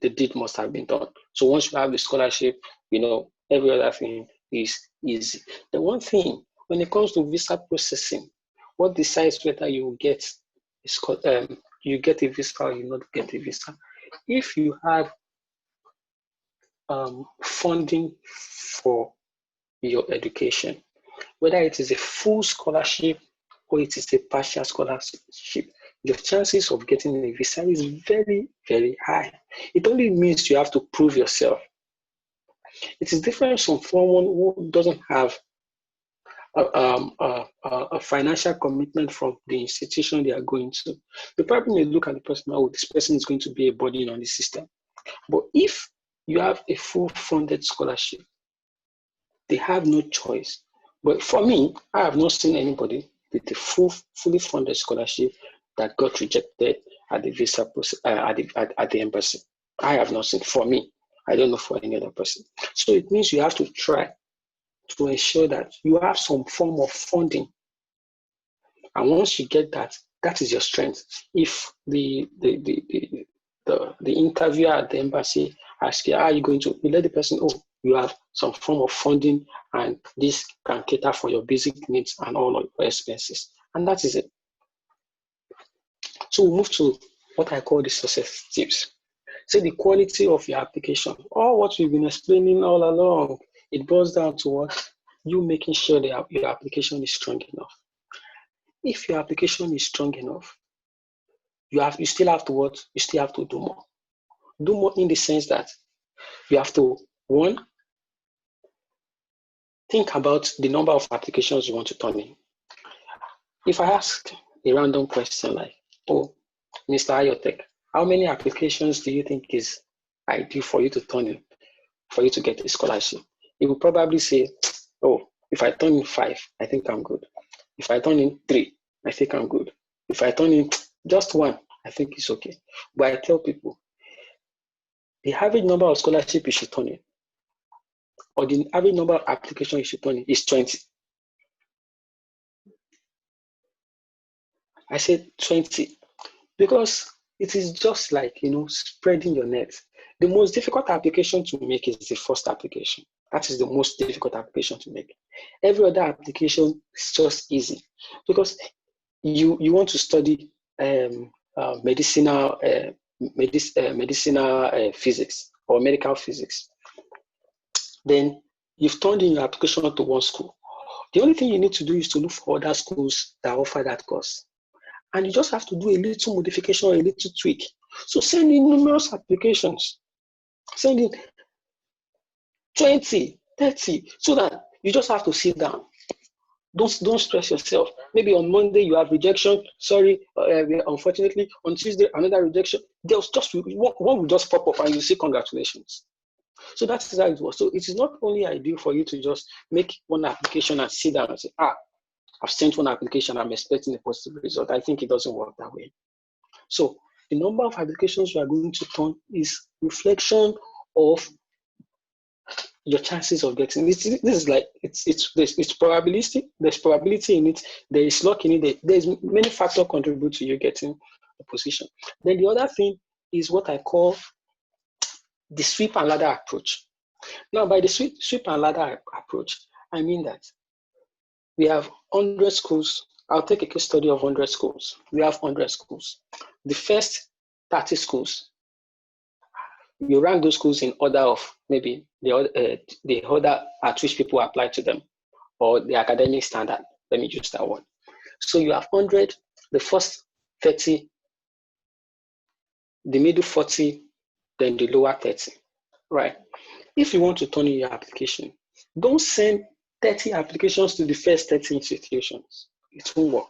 deed must have been done. So once you have the scholarship, every other thing is easy. The one thing, when it comes to visa processing, what decides whether you get you get a visa or you not get a visa? If you have funding for your education, whether it is a full scholarship or it is a partial scholarship, your chances of getting a visa is very, very high. It only means you have to prove yourself. It is different from someone who doesn't have a financial commitment from the institution they are going to. You probably may look at the person, oh, this person is going to be a burden on the system. But if you have a full funded scholarship, they have no choice. But for me, I have not seen anybody with a fully funded scholarship that got rejected at the visa process, at the embassy. I have not seen. For me, I don't know for any other person. So it means you have to try to ensure that you have some form of funding. And once you get that, that is your strength. If the interviewer at the embassy asks you, are you going to, you let the person, oh, you have some form of funding and this can cater for your basic needs and all of your expenses. And that is it. So we move to what I call the success tips. Say the quality of your application. All what we've been explaining all along, it boils down to what? You making sure that your application is strong enough. If your application is strong enough, you still have to what? You still have to do more. Do more in the sense that you have to, one, think about the number of applications you want to turn in. If I ask a random question like, oh, Mr. Ayotek, how many applications do you think is ideal for you to turn in for you to get a scholarship? He will probably say, oh, if I turn in 5, I think I'm good. If I turn in 3, I think I'm good. If I turn in just 1, I think it's okay. But I tell people, the average number of scholarships you should turn in, or the average number of applications you should turn in is 20. I said 20 because it is just like, spreading your net. The most difficult application to make is the first application. That is the most difficult application to make. Every other application is just easy because you want to study medicinal physics or medical physics. Then you've turned in your application to one school. The only thing you need to do is to look for other schools that offer that course. And you just have to do a little modification or a little tweak. So send in numerous applications. Send in 20, 30, so that you just have to sit down. Don't stress yourself. Maybe on Monday you have rejection. Sorry, unfortunately, on Tuesday another rejection. There's just one will just pop up and you say congratulations. So that's how it was. So it is not only ideal for you to just make one application and sit down and say, I've sent one application, I'm expecting a positive result. I think it doesn't work that way. So the number of applications you are going to turn is reflection of your chances of getting this. This is like it's probabilistic. There's probability in it. There is luck in it. There's many factors contribute to you getting a position. Then the other thing is what I call the sweep and ladder approach. Now, by the sweep and ladder approach, I mean that we have 100 schools. I'll take a case study of 100 schools. We have 100 schools. The first 30 schools, you rank those schools in order of maybe the order at which people apply to them or the academic standard. Let me use that one. So you have 100, the first 30, the middle 40, then the lower 30, right? If you want to turn in your application, don't send 30 applications to the first 30 institutions. It won't work.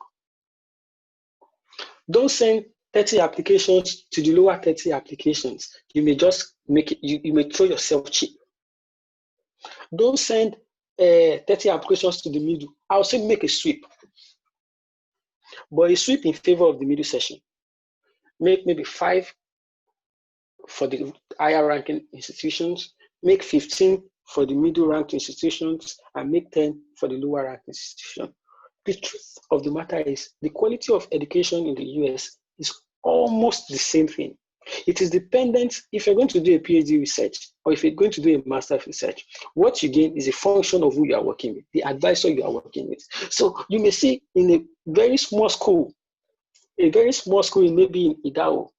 Don't send 30 applications to the lower 30 applications. You may just make it, you may throw yourself cheap. Don't send 30 applications to the middle. I'll say make a sweep. But a sweep in favor of the middle section. Make maybe 5 for the higher ranking institutions, make 15 for the middle ranked institutions, and make 10 for the lower ranked institution. The truth of the matter is the quality of education in the US is almost the same thing. It is dependent if you're going to do a PhD research or if you're going to do a master's research. What you gain is a function of who you are working with, the advisor you are working with. So you may see in a very small school maybe in Idaho,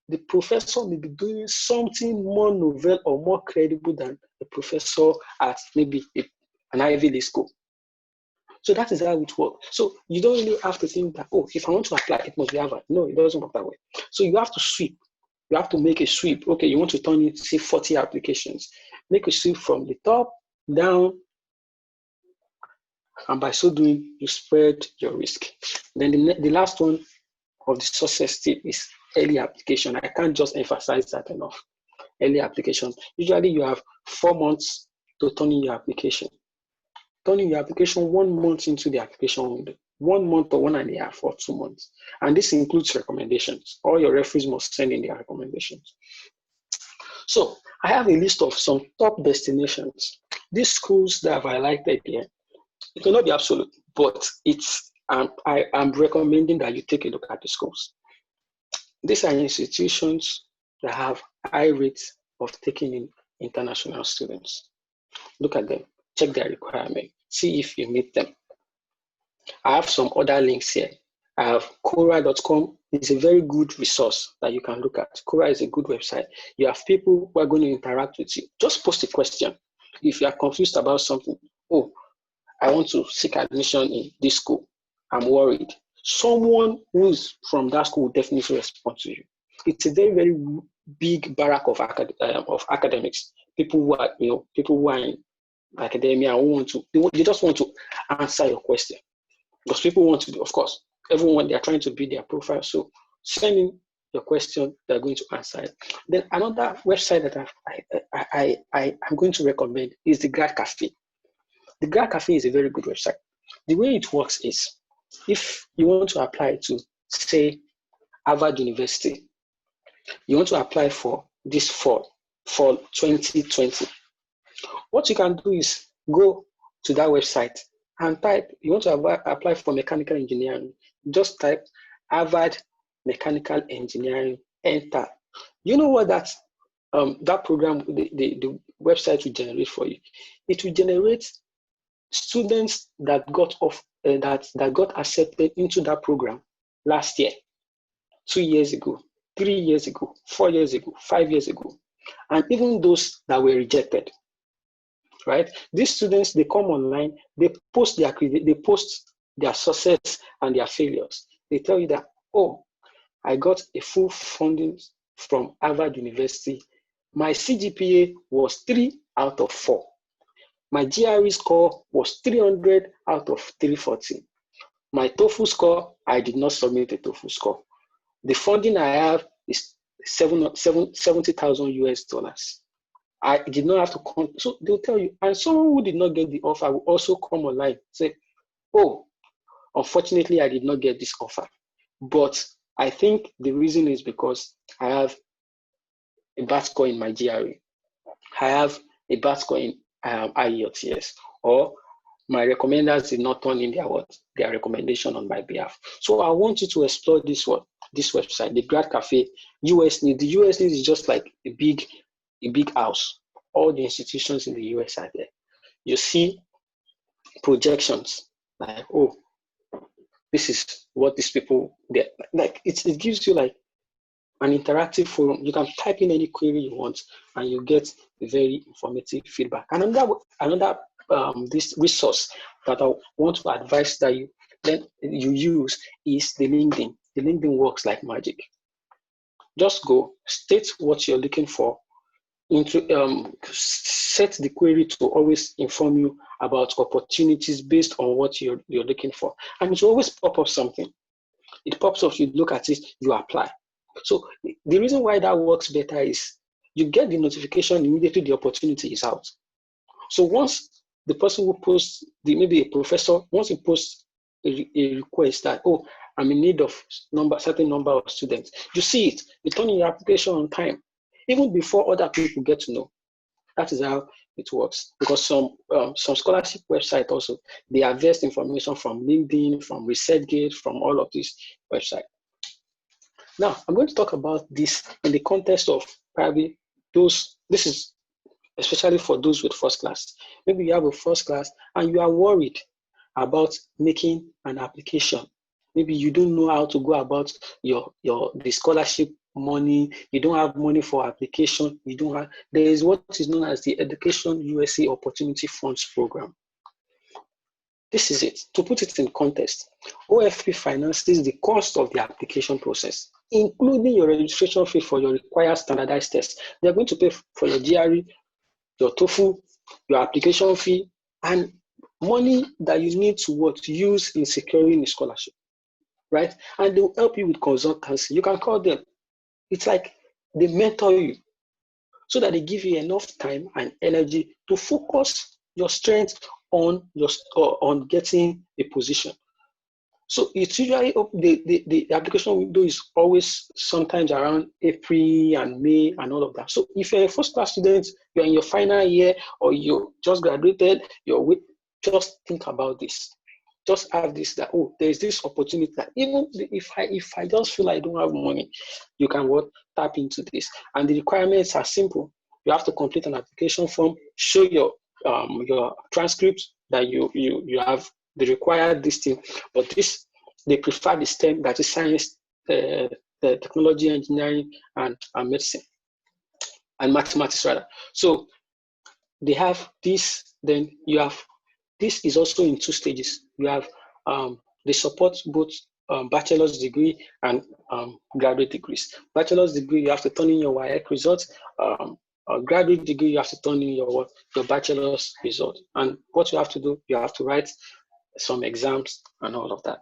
the professor may be doing something more novel or more credible than a professor at maybe an Ivy League school. So that is how it works. So you don't really have to think that, oh, if I want to apply, it must be Harvard. No, it doesn't work that way. So you have to sweep. You have to make a sweep. Okay, you want to turn in, say, 40 applications. Make a sweep from the top down, and by so doing, you spread your risk. Then the last one of the success tip is early application. I can't just emphasize that enough. Early application. Usually you have 4 months to turn in your application. Turn in your application 1 month into the application window. 1 month or 1.5 or 2 months. And this includes recommendations. All your referees must send in their recommendations. So I have a list of some top destinations. These schools that I've highlighted here, it will not be absolute, but I'm recommending that you take a look at the schools. These are institutions that have high rates of taking in international students. Look at them, check their requirement, see if you meet them. I have some other links here. I have Quora.com. It's a very good resource that you can look at. Quora is a good website. You have people who are going to interact with you. Just post a question. If you are confused about something, oh, I want to seek admission in this school. I'm worried. Someone who's from that school will definitely respond to you. It's a very, very big barrack of academics. People who are in academia who they just want to answer your question. Because people want to, of course, everyone, they're trying to build their profile. So send in your question, they're going to answer it. Then another website that I'm going to recommend is the Grad Cafe. The Grad Cafe is a very good website. The way it works is, if you want to apply to, say, Harvard University, you want to apply for this fall 2020, what you can do is go to that website and type, you want to apply for mechanical engineering, just type Harvard Mechanical Engineering, enter. You know what that program, the website will generate for you? It will generate students that got that got accepted into that program last year, 2 years ago, 3 years ago, 4 years ago, 5 years ago, and even those that were rejected. Right? These students, they come online, they post their success and their failures. They tell you that, oh, I got a full funding from Harvard University. My CGPA was 3 out of 4. My GRE score was 300 out of 340. My TOEFL score, I did not submit a TOEFL score. The funding I have is $70,000 US. I did not have to come. So they'll tell you, and someone who did not get the offer will also come online and say, oh, unfortunately, I did not get this offer. But I think the reason is because I have a bad score in my GRE. I have a bad score in IELTS, or my recommenders did not turn in their recommendation on my behalf. So I want you to explore this website, the Grad Cafe, US News. The US News is just like a big house. All the institutions in the US are there. You see projections like, oh, this is what these people, like it gives you like an interactive forum. You can type in any query you want and you get very informative feedback. And another this resource that I want to advise that you use is the LinkedIn. The LinkedIn works like magic. Just go, state what you're looking for, set the query to always inform you about opportunities based on what you're looking for. And it will always pop up something. It pops up, you look at it, you apply. So the reason why that works better is you get the notification immediately the opportunity is out. So once the person who posts, maybe a professor, once he posts a request that, oh, I'm in need of certain number of students, you see it, you turn in your application on time. even before other people get to know. That is how it works. Because some scholarship website also, they harvest information from LinkedIn, from ResearchGate, from all of these websites. Now, I'm going to talk about this in the context of probably those, this is especially for those with first class. Maybe you have a first class and you are worried about making an application. Maybe you don't know how to go about the scholarship money. You don't have money for application. There is what is known as the Education USA Opportunity Funds Program. This is it. To put it in context, OFP finances the cost of the application process, including your registration fee for your required standardized tests. They are going to pay for your GRE, your TOEFL, your application fee, and money that you need to use in securing a scholarship, right? And they will help you with consultancy. You can call them. It's like they mentor you so that they give you enough time and energy to focus your strength on getting a position. So it's usually the application window is always sometimes around April and May and all of that. So if you're a first class student, you're in your final year or you just graduated, just think about this. Just have this that there's this opportunity that even if I just feel I don't have money, you can tap into this. And the requirements are simple. You have to complete an application form, show your transcripts that you have the required this thing, but they prefer the STEM, that is science, the technology, engineering, and medicine, and mathematics rather. So they have this. Then you have this is also in 2 stages. You have they support both bachelor's degree and graduate degrees. Bachelor's degree, you have to turn in your WAEC results. Graduate degree, you have to turn in your bachelor's result. And what you have to do, you have to write some exams and all of that.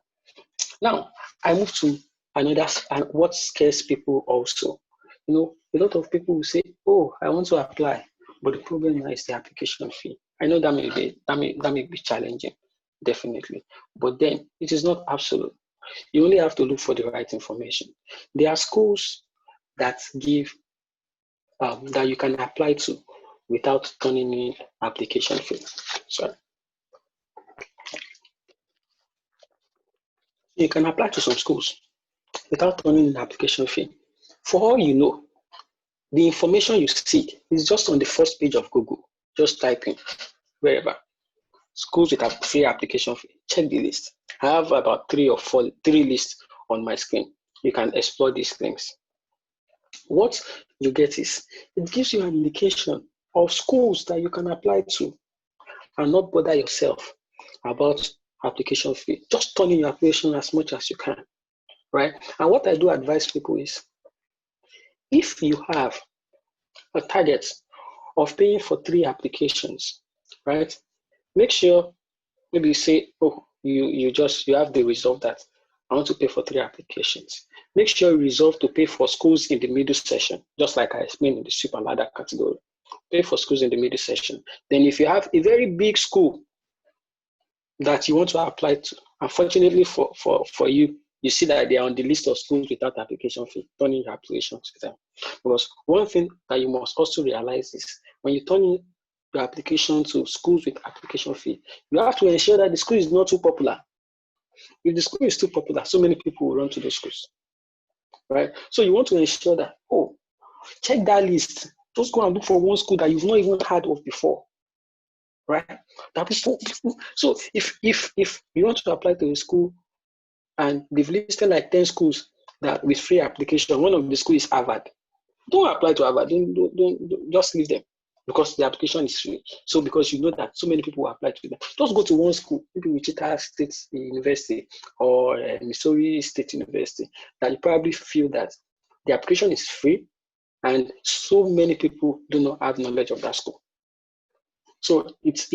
Now, I move to another, and what scares people also. A lot of people will say, I want to apply, but the problem now is the application fee. I know that may be challenging, definitely. But then it is not absolute. You only have to look for the right information. There are schools that give that you can apply to without turning in application fee. Sorry. You can apply to some schools without turning in application fee. For all you know, the information you seek is just on the first page of Google. Just type in wherever. Schools with a free application fee. Check the list. I have about 3 lists on my screen. You can explore these things. What you get is, it gives you an indication of schools that you can apply to and not bother yourself about application fee. Just turn in your application as much as you can, right? And what I do advise people is, if you have a target of paying for 3 applications, right? Make sure, maybe you say, you have the resolve that I want to pay for 3 applications. Make sure you resolve to pay for schools in the middle section, just like I explained in the super ladder category. Pay for schools in the middle section. Then if you have a very big school that you want to apply to, unfortunately for you, you see that they are on the list of schools without application fee. Turn in your applications to them. Because one thing that you must also realize is, when you turn in your application to schools with application fee, you have to ensure that the school is not too popular. If the school is too popular, so many people will run to those schools, right? So you want to ensure that, check that list. Just go and look for one school that you've not even heard of before, right? That people. So if you want to apply to a school and they've listed like 10 schools that with free application, one of the schools is Harvard. Don't apply to Harvard. Don't just leave them, because the application is free. So because you know that so many people will apply to them, just go to one school, maybe Wichita State University or Missouri State University, that you probably feel that the application is free and so many people do not have knowledge of that school. So it's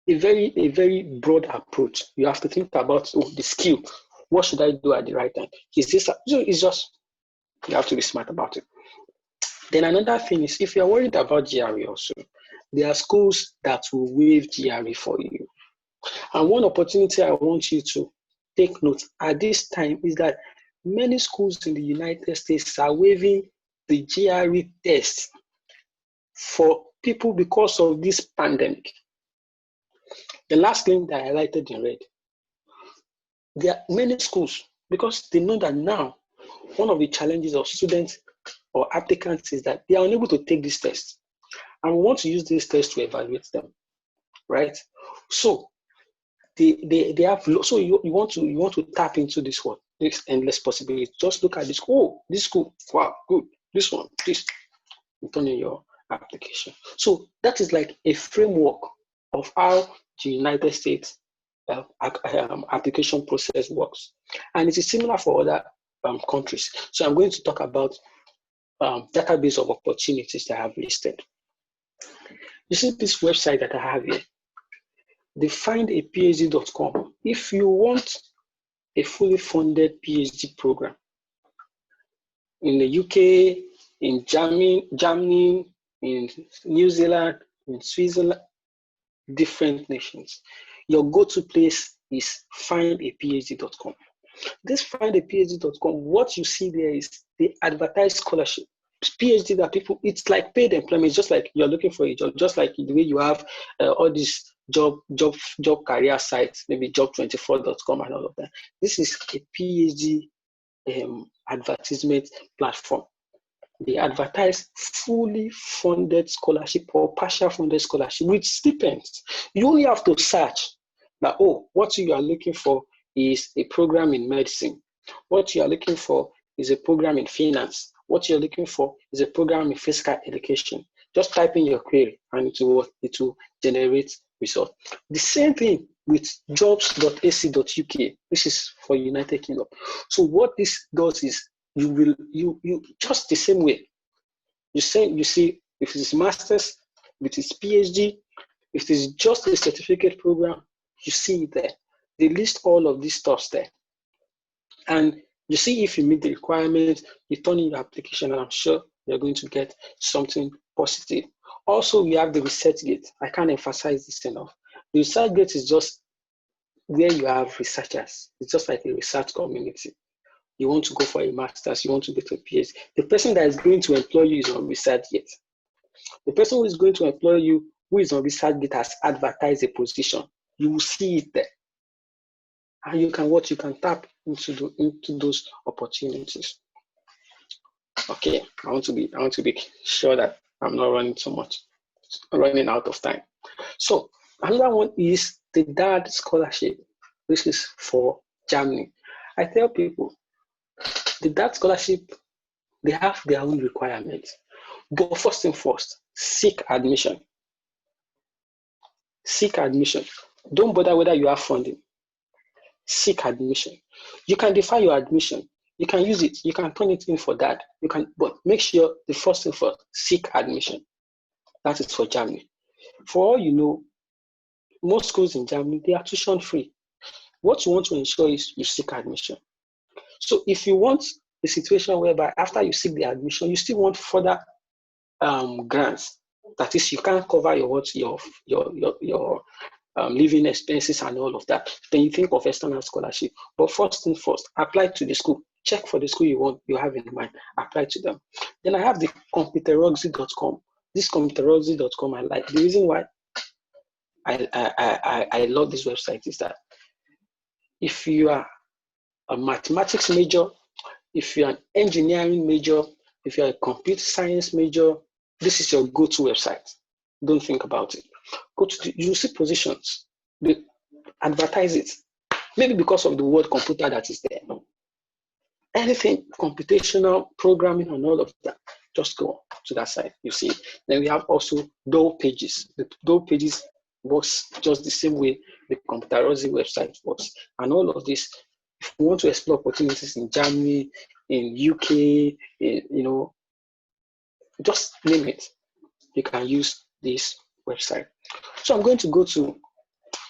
a very broad approach. You have to think about the skill. What should I do at the right time? Is this? So it's just, you have to be smart about it. Then another thing is, if you're worried about GRE also, there are schools that will waive GRE for you. And one opportunity I want you to take note at this time is that many schools in the United States are waiving the GRE test for people because of this pandemic. The last link that I highlighted in red, there are many schools, because they know that now one of the challenges of students or applicants is that they are unable to take this test. And we want to use this test to evaluate them, right? So they have, so you want to tap into this one, this endless possibility. Just look at this. Oh, this school, wow, good. This one, this, turn in your application. So that is like a framework of how the United States application process works, and it is similar for other countries. So I'm going to talk about database of opportunities that I have listed. You see this website that I have here, definedaphd.com. If you want a fully funded PhD program in the UK, in Germany, in New Zealand, in Switzerland, different nations, your go-to place is findaphd.com. This findaphd.com, what you see there is they advertise scholarship. PhD that people, it's like paid employment. It's just like you're looking for a job, just like the way you have all these job career sites, maybe job24.com and all of that. This is a PhD advertisement platform. They advertise fully funded scholarship or partial funded scholarship with stipends. You only have to search that, oh, what you are looking for is a program in medicine. What you are looking for is a program in finance. What you're looking for is a program in physical education. Just type in your query and it will generate results. The same thing with jobs.ac.uk. This is for United Kingdom. So what this does is you just the same way. You see if it is master's, if it is PhD, if it is just a certificate program, you see it there. They list all of these stuff there. And you see if you meet the requirements, you turn in your application, and I'm sure you're going to get something positive. Also, we have the ResearchGate. I can't emphasize this enough. The ResearchGate is just where you have researchers. It's just like a research community. You want to go for a master's, you want to get a PhD. The person that is going to employ you is on ResearchGate. The person who is going to employ you, who is on ResearchGate, has advertised a position. You will see it there. And you can tap into those opportunities. Okay, I want to be sure that I'm not running too much, running out of time. So another one is the DAD scholarship. This is for Germany. I tell people the DAD scholarship, they have their own requirements. But first and foremost, seek admission. Seek admission. Don't bother whether you have funding. Seek admission. You can defy your admission. You can use it. You can turn it in for that. You can, but make sure the first thing first, seek admission. That is for Germany. For all you know, most schools in Germany, they are tuition free. What you want to ensure is you seek admission. So if you want a situation whereby after you seek the admission, you still want further grants, that is, you can't cover your living expenses and all of that, then you think of external scholarship. But first thing first, apply to the school. Check for the school you have in mind. Apply to them. Then I have the computeroxy.com. This computeroxy.com I like. The reason why I love this website is that if you are a mathematics major, if you're an engineering major, if you're a computer science major, this is your go-to website. Don't think about it. You see positions, they advertise it. Maybe because of the word computer that is there. Anything computational, programming, and all of that, just go to that site. You see. Then we have also door pages. The door pages works just the same way the Computeroxy website works. And all of this, if you want to explore opportunities in Germany, in UK, just name it, you can use this website. So I'm going to go to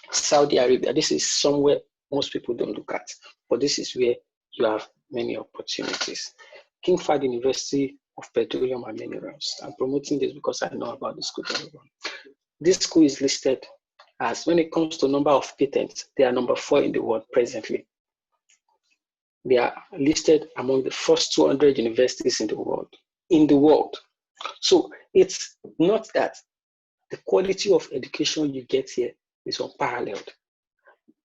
Saudi Arabia. This is somewhere most people don't look at, but this is where you have many opportunities. King Fahd University of Petroleum and Minerals. I'm promoting this because I know about the school. This school is listed as, when it comes to number of patents, they are number 4 in the world presently. They are listed among the first 200 universities in the world. in the world. So it's not that the quality of education you get here is unparalleled,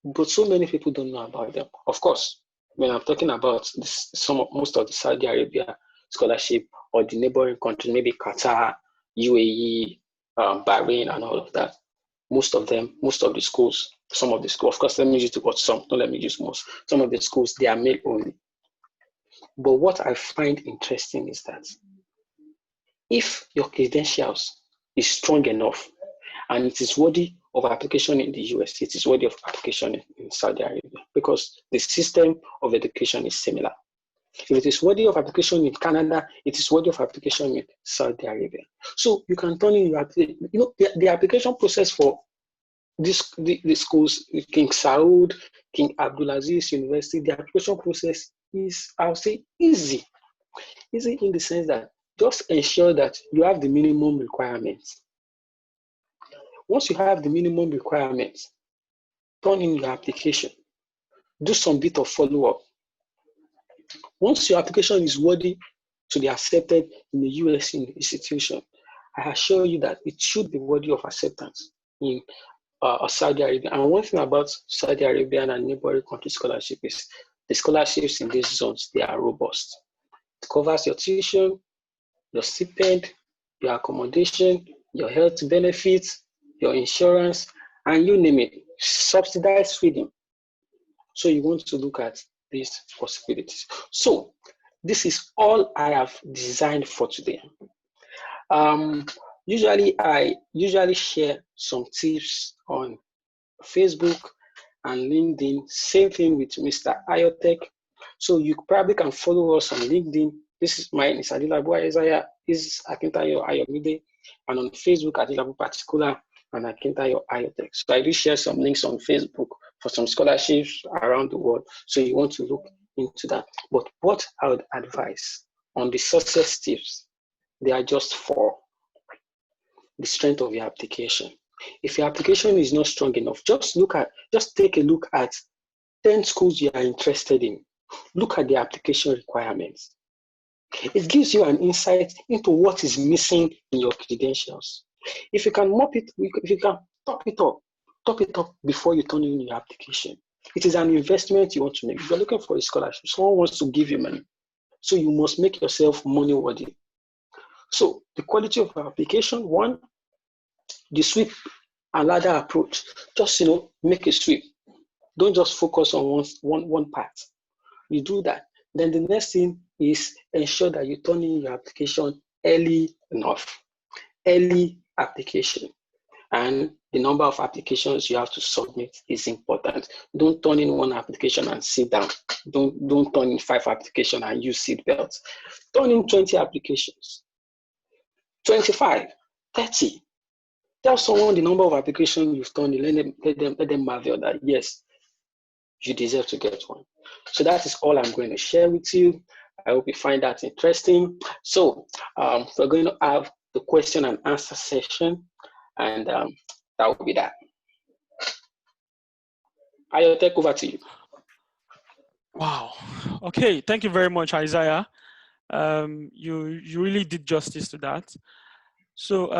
but so many people don't know about them. Of course, when I'm talking about this, most of the Saudi Arabia scholarship or the neighboring countries, maybe Qatar, UAE, Bahrain, and all of that, most of the schools, some of the schools, of course, let me use the word some, don't let me use most. Some of the schools, they are male only. But what I find interesting is that if your credentials is strong enough and it is worthy of application in the US, it is worthy of application in Saudi Arabia because the system of education is similar. If it is worthy of application in Canada, it is worthy of application in Saudi Arabia. So you can turn in your application. You know, the application process for the schools, King Saud, King Abdulaziz University, the application process is, I'll say, easy. Easy in the sense that just ensure that you have the minimum requirements. Once you have the minimum requirements, turn in your application. Do some bit of follow-up. Once your application is worthy to be accepted in the US institution, I assure you that it should be worthy of acceptance in Saudi Arabia. And one thing about Saudi Arabian and neighboring country scholarship is the scholarships in these zones, they are robust. It covers your tuition, your stipend, your accommodation, your health benefits, your insurance, and you name it, subsidized feeding. So you want to look at these possibilities. So this is all I have designed for today. I usually share some tips on Facebook and LinkedIn. Same thing with Mr. e.t.c. So you probably can follow us on LinkedIn. This is mine, is Adilabu Isaiah, is Akintayo Ayomide, and on Facebook, Adilabu Particular and Akintayo e.t.c. So I do share some links on Facebook for some scholarships around the world. So you want to look into that. But what I would advise on the success tips, they are just 4. The strength of your application. If your application is not strong enough, just take a look at 10 schools you are interested in. Look at the application requirements. It gives you an insight into what is missing in your credentials. If you can if you can top it up before you turn in your application. It is an investment you want to make. If you're looking for a scholarship, someone wants to give you money. So you must make yourself money worthy. So the quality of your application, 1, the sweep and ladder approach. Just make a sweep. Don't just focus on one part. You do that. Then the next thing is ensure that you turn in your application early enough. Early application. And the number of applications you have to submit is important. Don't turn in 1 application and sit down. Don't turn in 5 applications and use seat belts. Turn in 20 applications. 25, 30. Tell someone the number of applications you've turned in. Let them marvel that, yes, you deserve to get one. So that is all I'm going to share with you. I hope you find that interesting. So we're going to have the question and answer session, and that will be that. I'll take over to you. Wow. Okay. Thank you very much, Isaiah. You really did justice to that. So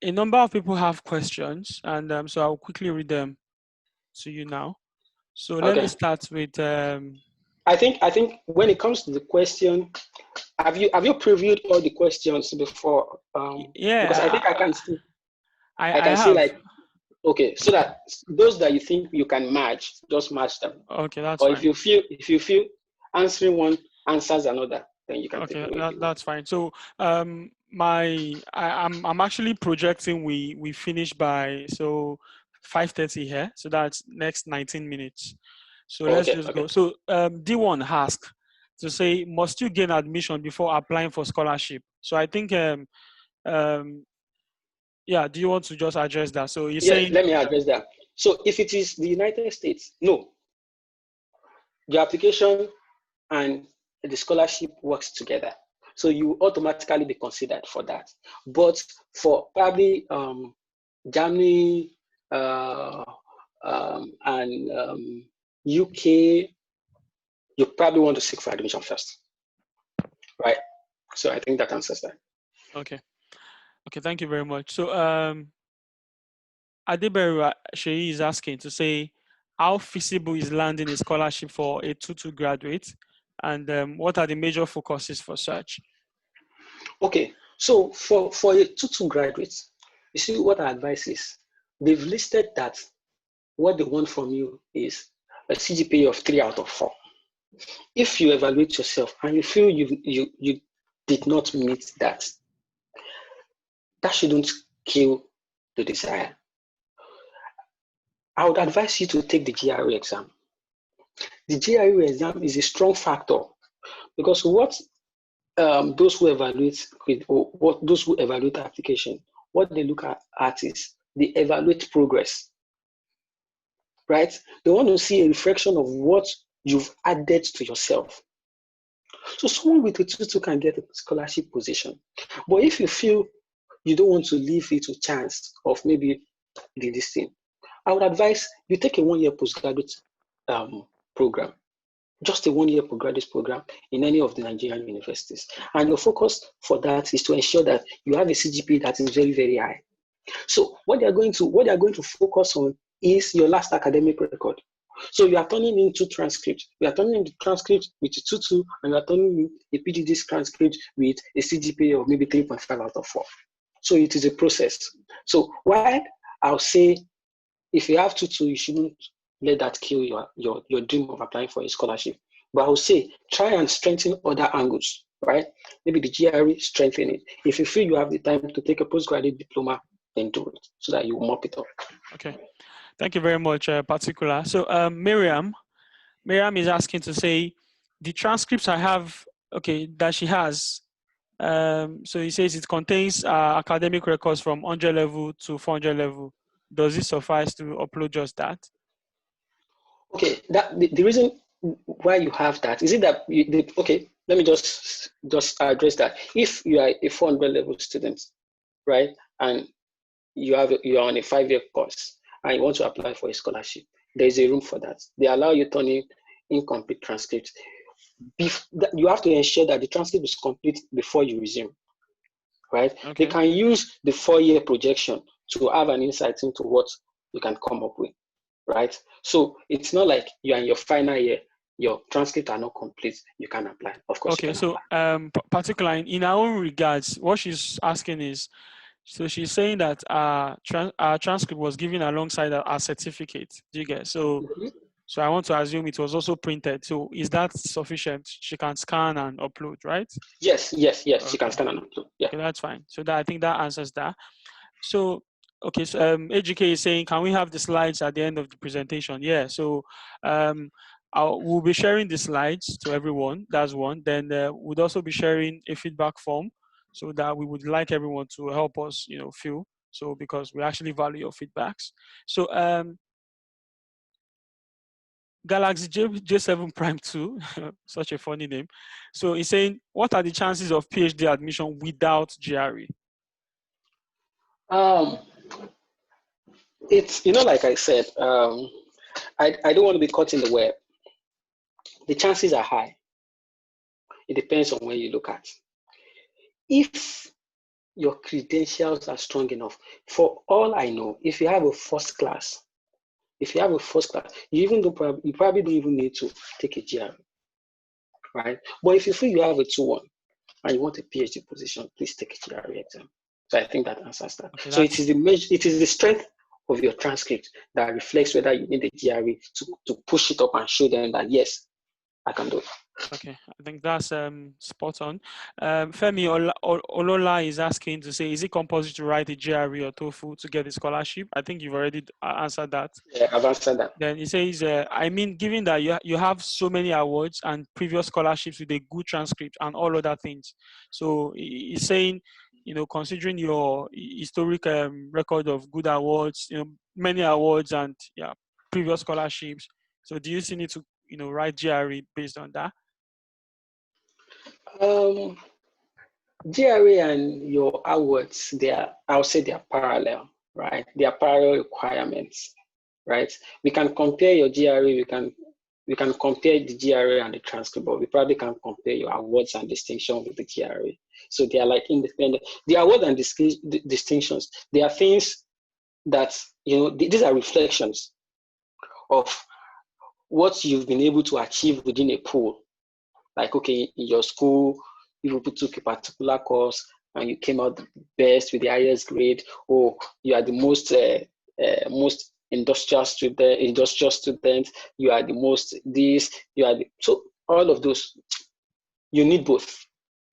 a number of people have questions, and so I'll quickly read them to you now. So let me start with. I think when it comes to the question, have you previewed all the questions before? Yeah. Because I think I can see. I can have. see like, okay, so that those that you think you can match, just match them. Okay, that's or fine. if you feel answering one answers another, then you can take it away. That's fine. So I'm actually projecting we finish by 5:30 here. So that's next 19 minutes. So let's just go. So D1 asked to say, must you gain admission before applying for scholarship? So I think yeah, do you want to just address that? So you're saying, let me address that. So if it is the United States, no. The application and the scholarship works together. So you automatically be considered for that. But for probably Germany and UK, you probably want to seek for admission first, right? So I think that answers that. Okay. Okay, thank you very much. So Adeberu Sheyi is asking to say, how feasible is landing a scholarship for a 2-2 graduate, and what are the major focuses for such? Okay, so for a 2-2 graduates, you see what our advice is. They've listed that what they want from you is a CGPA of 3 out of 4. If you evaluate yourself and you feel you did not meet that, that shouldn't kill the desire. I would advise you to take the GRE exam. The GRE exam is a strong factor because what those who evaluate those who evaluate application, what they look at is they evaluate progress, right? They want to see a reflection of what you've added to yourself. So someone with a tutor can get a scholarship position. But if you feel you don't want to leave it to chance of maybe this thing, I would advise you take a 1-year postgraduate program, just a 1-year postgraduate program in any of the Nigerian universities. And your focus for that is to ensure that you have a CGPA that is very, very high. So what they are going to focus on is your last academic record. So you are turning in 2 transcripts. You are turning in the transcript with a 2-2, and you are turning in a PGD transcript with a CGPA of maybe 3.5 out of 4. So it is a process. So why I'll say if you have 2-2, you shouldn't let that kill your dream of applying for a scholarship. But I would say try and strengthen other angles, right? Maybe the GRE, strengthen it. If you feel you have the time to take a postgraduate diploma, then do it so that you mop it up. Okay, thank you very much, Particular. So Miriam is asking to say, the transcripts I have, okay, that she has, so he says it contains academic records from 100 level to 400 level. Does it suffice to upload just that? Okay, that the reason why you have that is it that okay, let me just address that. If you are a 400 level student, right, and you are on a 5-year course and you want to apply for a scholarship, there is a room for that. They allow you turn in incomplete transcripts. You have to ensure that the transcript is complete before you resume, right? Okay. They can use the 4-year projection to have an insight into what you can come up with, right? So it's not like you're in your final year, your transcripts are not complete, you can apply. Of course, okay, you can so particularly in our own regards, what she's asking is, so she's saying that our transcript was given alongside our certificate. Do you get? So, so I want to assume it was also printed. So is that sufficient? She can scan and upload, right? Yes, Okay. she can scan and upload. Yeah. Okay, that's fine. So that I think that answers that. So okay, so AGK is saying, can we have the slides at the end of the presentation? Yeah. So we'll be sharing the slides to everyone. That's one. Then we'll also be sharing a feedback form, so that we would like everyone to help us, fill. So because we actually value your feedbacks. So Galaxy J7 Prime 2, such a funny name. So he's saying, what are the chances of PhD admission without GRE? It's, like I said, I don't want to be caught in the web. The chances are high. It depends on where you look at. If your credentials are strong enough, for all I know, if you have a first class, you probably don't even need to take a GRE, right? But if you feel you have a 2-1 and you want a PhD position, please take a GRE exam. So I think that answers that. Okay, so it is the strength of your transcript that reflects whether you need a GRE to push it up and show them that yes, I can do it. Okay, I think that's spot on. Femi Olola is asking to say, is it compulsory to write a GRE or TOEFL to get the scholarship? I think you've already answered that. Yeah, I've answered that. Then he says, I mean, given that you have so many awards and previous scholarships with a good transcript and all other things, so he's saying, considering your historic record of good awards, many awards and previous scholarships, so do you still need to write GRE based on that? GRE and your awards, I'll say they are parallel, right? They are parallel requirements, right? We can compare your GRE, we can we can compare the GRA and the transcript, but we probably can't compare your awards and distinctions with the GRA. So they are like independent. The award and distinctions, they are things that, these are reflections of what you've been able to achieve within a pool. Like, okay, in your school, you took a particular course and you came out the best with the highest grade, or you are the most industrial student, you are the most this, so all of those, you need both.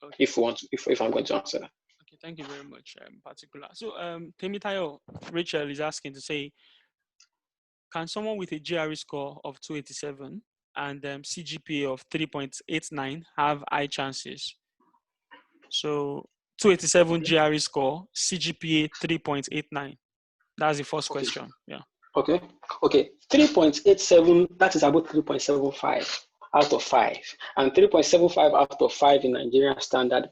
Okay. If I'm going to answer that. Okay, thank you very much. Particular. So, Temitayo, Rachel is asking to say, can someone with a GRE score of 287 and CGPA of 3.89 have high chances? So 287 GRE score, CGPA 3.89. That's the first question. Yeah. Okay. 3.87, that is about 3.75 out of 5. And 3.75 out of 5 in Nigerian standard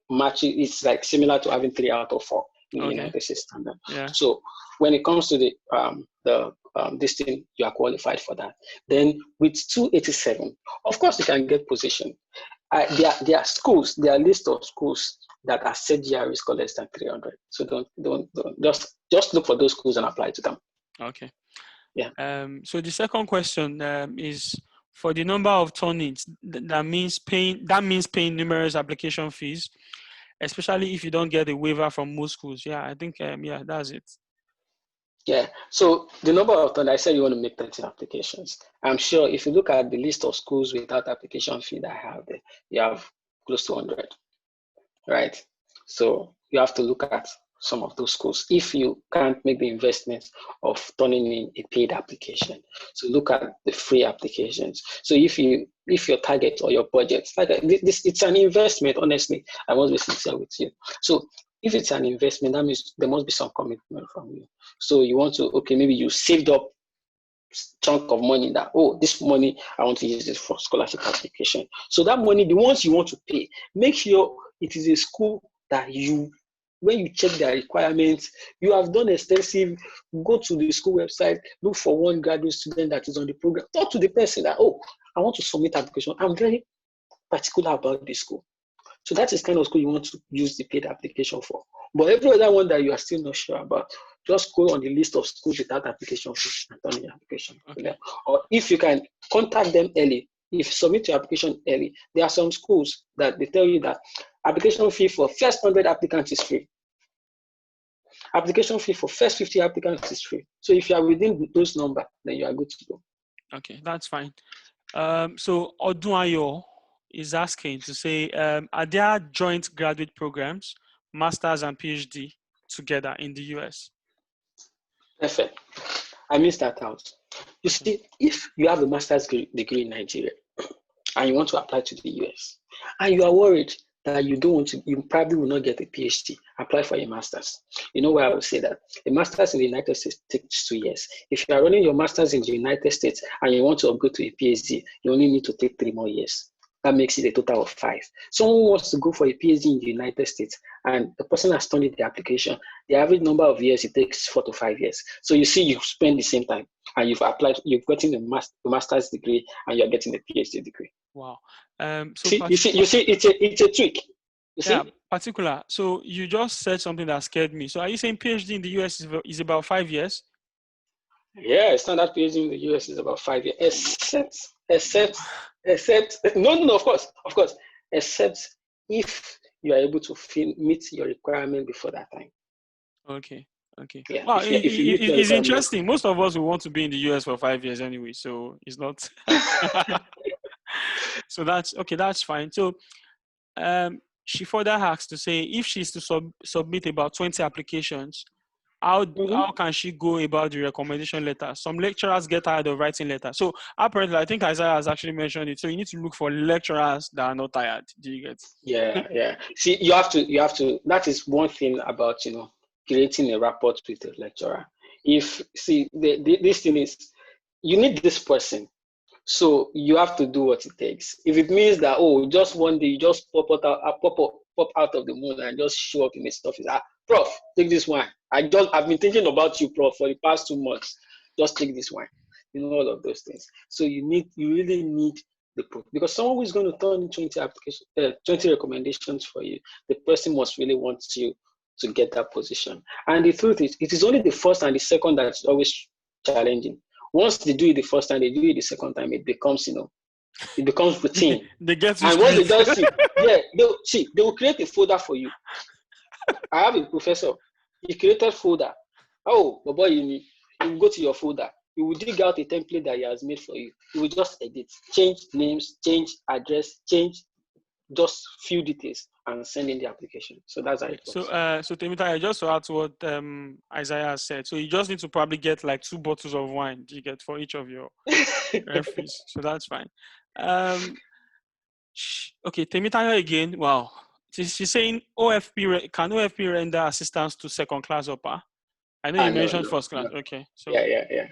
matches, it's like similar to having 3 out of 4 in the United States standard. Yeah. So when it comes to this thing, you are qualified for that. Then with 287, of course you can get position. There are schools, there are list of schools that are set GRE score less than 300. So don't just look for those schools and apply to them. Okay. Yeah. So the second question is, for the number of turn-ins, that means paying numerous application fees, especially if you don't get a waiver from most schools. Yeah, I think that's it. Yeah. So the number of turn, I said you want to make 13 applications. I'm sure if you look at the list of schools without application fee that I have there, you have close to 100, right? So you have to look at some of those schools if you can't make the investment of turning in a paid application. So look at the free applications. So if your target or your budget, like this, it's an investment. Honestly, I must be sincere with you. So if it's an investment, that means there must be some commitment from you. So you want to, maybe you saved up chunk of money that, this money I want to use this for scholarship application. So that money, the ones you want to pay, make sure it is a school that when you check their requirements, you have done extensive, go to the school website, look for one graduate student that is on the program, talk to the person that, I want to submit application. I'm very particular about this school. So that is kind of school you want to use the paid application for. But every other one that you are still not sure about, just go on the list of schools without application fee and turn your application to them. Or if you can contact them early, if you submit your application early, there are some schools that they tell you that application fee for first 100 applicants is free. Application fee for first 50 applicants is free. So if you are within those numbers, then you are good to go. Okay, that's fine. So Odunayo is asking to say, are there joint graduate programs, masters and PhD together in the US? Perfect. I missed that out. You see, if you have a master's degree in Nigeria and you want to apply to the US and you are worried that you probably will not get a PhD, apply for a master's. You know why I would say that? A master's in the United States takes 2 years. If you are running your master's in the United States and you want to upgrade to a PhD, you only need to take 3 more years. That makes it a total of 5. Someone wants to go for a PhD in the United States and the person has turned in the application, the average number of years it takes 4 to 5 years. So you see, you spend the same time and you've gotten a master's degree and you're getting a PhD degree. Wow. You see, it's a trick. Particular. So you just said something that scared me. So are you saying PhD in the US is about 5 years? Yeah, standard PhD in the US is about 5 years, except no, of course, except if you are able to meet your requirement before that time. Okay. Yeah, wow, it's interesting. Most of us will want to be in the US for 5 years anyway, so it's not. So that's fine. So she further asks to say, if she's to submit about 20 applications, how can she go about the recommendation letter? Some lecturers get tired of writing letters. So apparently, I think Isaiah has actually mentioned it. So you need to look for lecturers that are not tired. Do you get? Yeah. See, you have to. That is one thing about creating a rapport with a lecturer. This thing is, you need this person. So you have to do what it takes. If it means that just one day you just pop out of the moon and just show up in his office, prof, take this one. I've been thinking about you, prof, for the past 2 months. Just take this one. all of those things. So you really need the proof, because someone who is going to turn in 20 applications, 20 recommendations for you, the person must really want you to get that position. And the truth is, it is only the first and the second that's always challenging. Once they do it the first time, they do it the second time, it becomes, it becomes routine. They get And used to once they it. just they will create a folder for you. I have a professor. He created folder. Oh, but boy, you go to your folder. You will dig out a template that he has made for you. You will just edit, change names, change address, change just few details, and send in the application. So that's how Okay. it works. So Temita, just to add to what Isaiah said, so you just need to probably get like 2 bottles of wine you get for each of your referees. So that's fine. Okay, Temitayo again. Wow. She's saying can OFP render assistance to second class upper? I know you mentioned first class. No. Okay. So Yeah.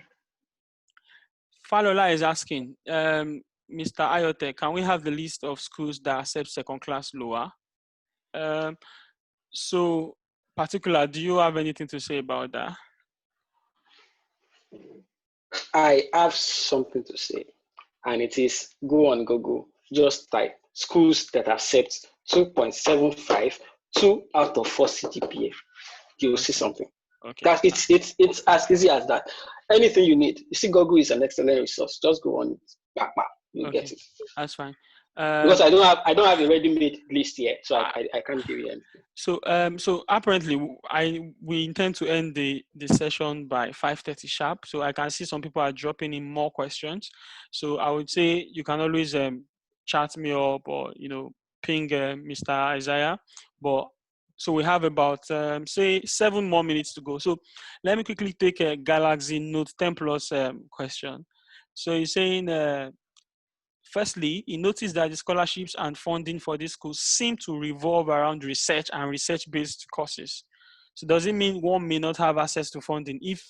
Falola is asking, Mr. Ayote, can we have the list of schools that accept second class lower? So particular, do you have anything to say about that? I have something to say, and it is go on Google, just type schools that accept 2.75, 2 out of 4 CGPA. You will see something. Okay. That it's as easy as that. Anything you need, you see, Google is an excellent resource. Just go on it, you get it. That's fine. Because I don't have a ready-made list yet, so I can't give you anything. So apparently we intend to end the session by 5:30 sharp. So I can see some people are dropping in more questions. So I would say you can always chat me up or ping Mr. Isaiah. But so we have about say 7 more minutes to go. So let me quickly take a Galaxy Note 10 Plus question. So he's saying. Firstly, he noticed that the scholarships and funding for this school seem to revolve around research and research-based courses. So does it mean one may not have access to funding if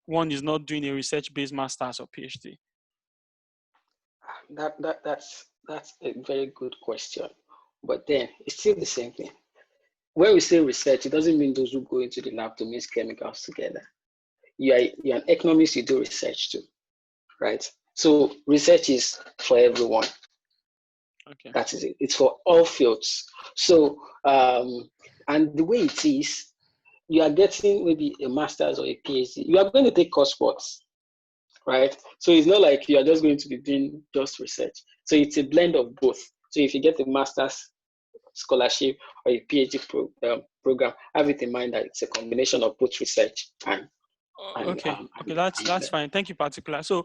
one is not doing a research-based master's or PhD? That's a very good question. But then it's still the same thing. When we say research, it doesn't mean those who go into the lab to mix chemicals together. You're an economist, you do research too, right? So research is for everyone. Okay. That is it. It's for all fields. So, and the way it is, you are getting maybe a master's or a PhD. You are going to take coursework, right? So it's not like you are just going to be doing just research. So it's a blend of both. So if you get a master's scholarship or a PhD program, have it in mind that it's a combination of both research and okay, that's fine. Thank you, particular. So,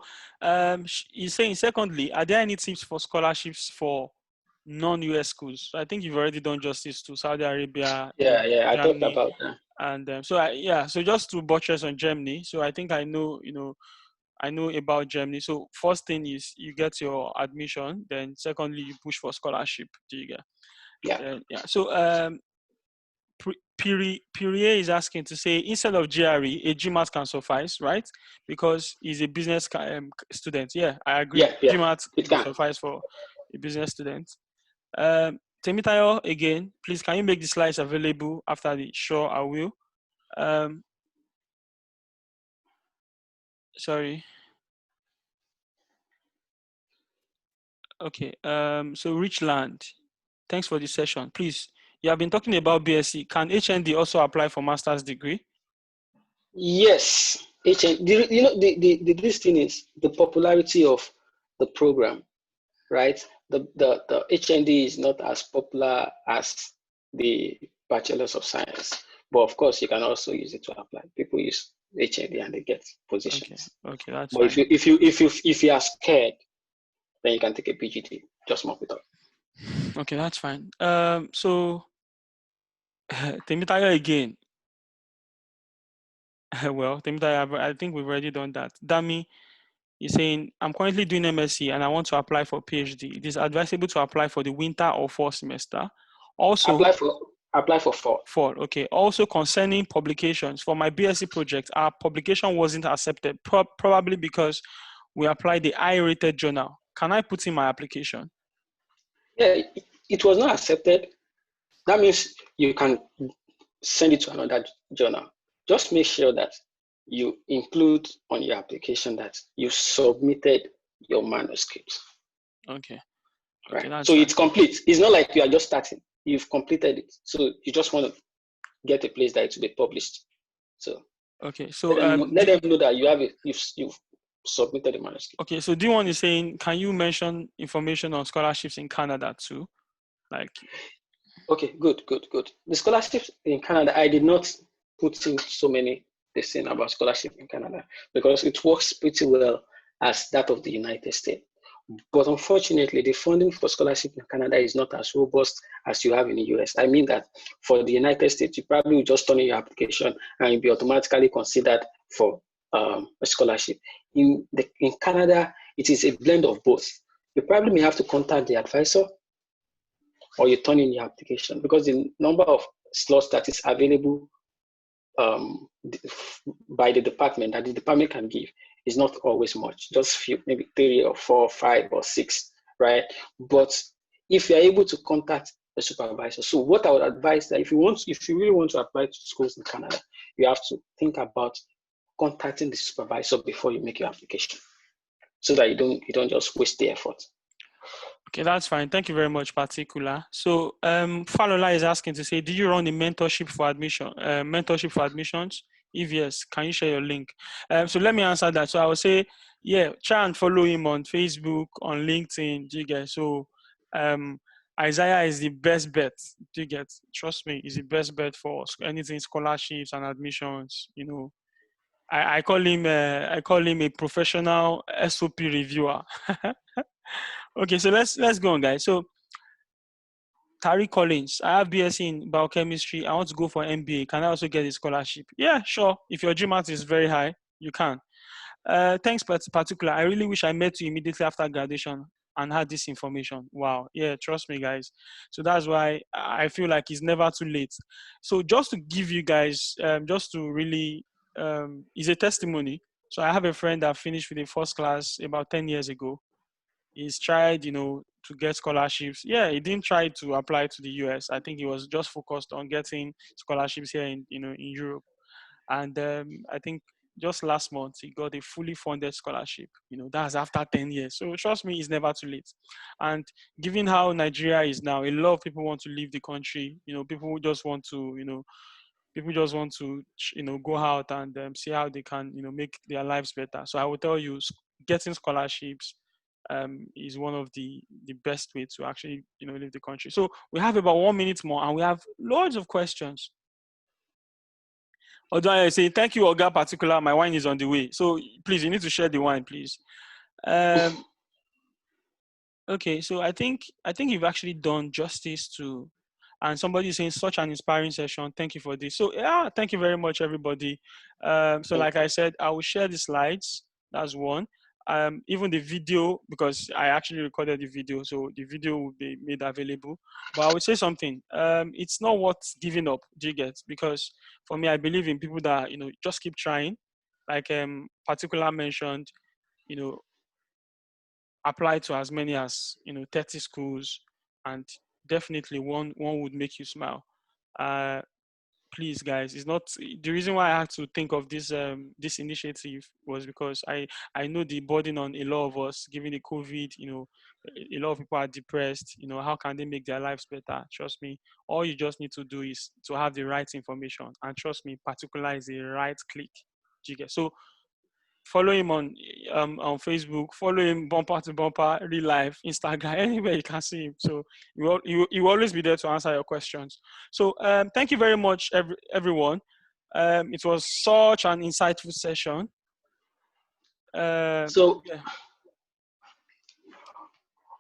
he's saying, secondly, are there any tips for scholarships for non-US schools? So I think you've already done justice to Saudi Arabia, Yeah, I talked Germany, about that. and so just to buttress on Germany. So I think I know about Germany. So first thing is you get your admission. Then secondly, you push for scholarship. Do you get? Yeah. So Pierre is asking to say instead of GRE, a GMAT can suffice, right? Because he's a business student. Yeah, I agree. Yeah, GMAT it will can. suffice for a business student. Temitayo, again, please can you make the slides available after the show? I will. Sorry. Okay. So Richland, thanks for the session. Please, you have been talking about BSc. Can HND also apply for master's degree? Yes, this thing is the popularity of the program, right? The HND is not as popular as the Bachelors of Science, but of course you can also use it to apply. People use HND and they get positions. Okay, that's but fine. if you are scared, then you can take a PGD. Just mop it up. Okay, that's fine. So Temitayo again. Well, Temitayo, I think we've already done that. Dami is saying, I'm currently doing MSc and I want to apply for PhD. It is advisable to apply for the winter or fall semester. Also, apply for fall. Fall, okay. Also concerning publications, for my BSc project, our publication wasn't accepted, probably because we applied the high-rated journal. Can I put in my application? Yeah, it was not accepted. That means you can send it to another journal. Just make sure that you include on your application that you submitted your manuscript. Okay. Okay, Right. that's So fine. it's complete. It's not like you are just starting. You've completed it. So you just want to get a place that it will be published. So Okay, so let them know that you've submitted the manuscript. okay, so D1 is saying, can you mention information on scholarships in Canada too? Like, Okay, good. The scholarships in Canada, I did not put in so many things about scholarship in Canada because it works pretty well as that of the United States. But unfortunately, the funding for scholarship in Canada is not as robust as you have in the US. I mean that for the United States, you probably will just turn in your application and you'll be automatically considered for a scholarship. In Canada, it is a blend of both. You probably may have to contact the advisor or you turn in your application because the number of slots that is available by the department that the department can give is not always much, just few, maybe 3 or 4 or 5 or 6, right? But if you're able to contact a supervisor, so what I would advise that if you really want to apply to schools in Canada, you have to think about contacting the supervisor before you make your application, so that you don't just waste the effort. okay, that's fine. Thank you very much, particular. So Falola is asking to say, did you run a mentorship for admissions? If yes, can you share your link? So let me answer that. So I would say, yeah, try and follow him on Facebook, on LinkedIn. Do you get? So Isaiah is the best bet. Do you get? Trust me, is the best bet for anything scholarships and admissions. You know, I call him a professional SOP reviewer. Okay, so let's go on, guys. So Tariq Collins, I have BSc in biochemistry. I want to go for MBA. Can I also get a scholarship? Yeah, sure. If your GMAT is very high, you can. Thanks, particular. I really wish I met you immediately after graduation and had this information. Wow. Yeah, trust me, guys. So that's why I feel like it's never too late. So just to give you guys, just to really, is a testimony. So I have a friend that finished with a first class about 10 years ago. He's tried, to get scholarships. Yeah, he didn't try to apply to the US. I think he was just focused on getting scholarships here in Europe. And I think just last month he got a fully funded scholarship. That's after 10 years. So trust me, it's never too late. And given how Nigeria is now, a lot of people want to leave the country. People just want to, go out and see how they can, make their lives better. So I will tell you, getting scholarships is one of the best way to actually, leave the country. So we have about 1 minute more, and we have loads of questions. Although I say thank you, Oga. Particular, my wine is on the way. So please, you need to share the wine, please. Okay, so I think you've actually done justice to, and somebody is saying such an inspiring session. Thank you for this. So yeah, thank you very much, everybody. So like I said, I will share the slides. That's one. Even the video, because I actually recorded the video, so the video will be made available. But I would say something. It's not worth giving up. Do you get? Because for me, I believe in people that just keep trying. Like particular mentioned, you know apply to as many as 30 schools, and definitely one would make you smile. uh Please, guys, it's not the reason why I had to think of this initiative was because I know the burden on a lot of us given the COVID. A lot of people are depressed. How can they make their lives better? Trust me, all you just need to do is to have the right information, and trust me, particular is the right click. Do you get? So follow him on Facebook. Follow him bumper to bumper, real life, Instagram, anywhere you can see him. So he will always be there to answer your questions. So thank you very much, everyone. It was such an insightful session. So Yeah,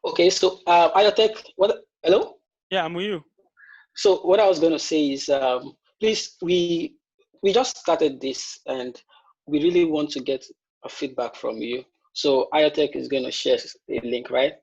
okay, so Iotech, what? Hello. yeah, I'm with you. So what I was going to say is, please, we just started this, and we really want to get a feedback from you. So Iotech is going to share a link, right?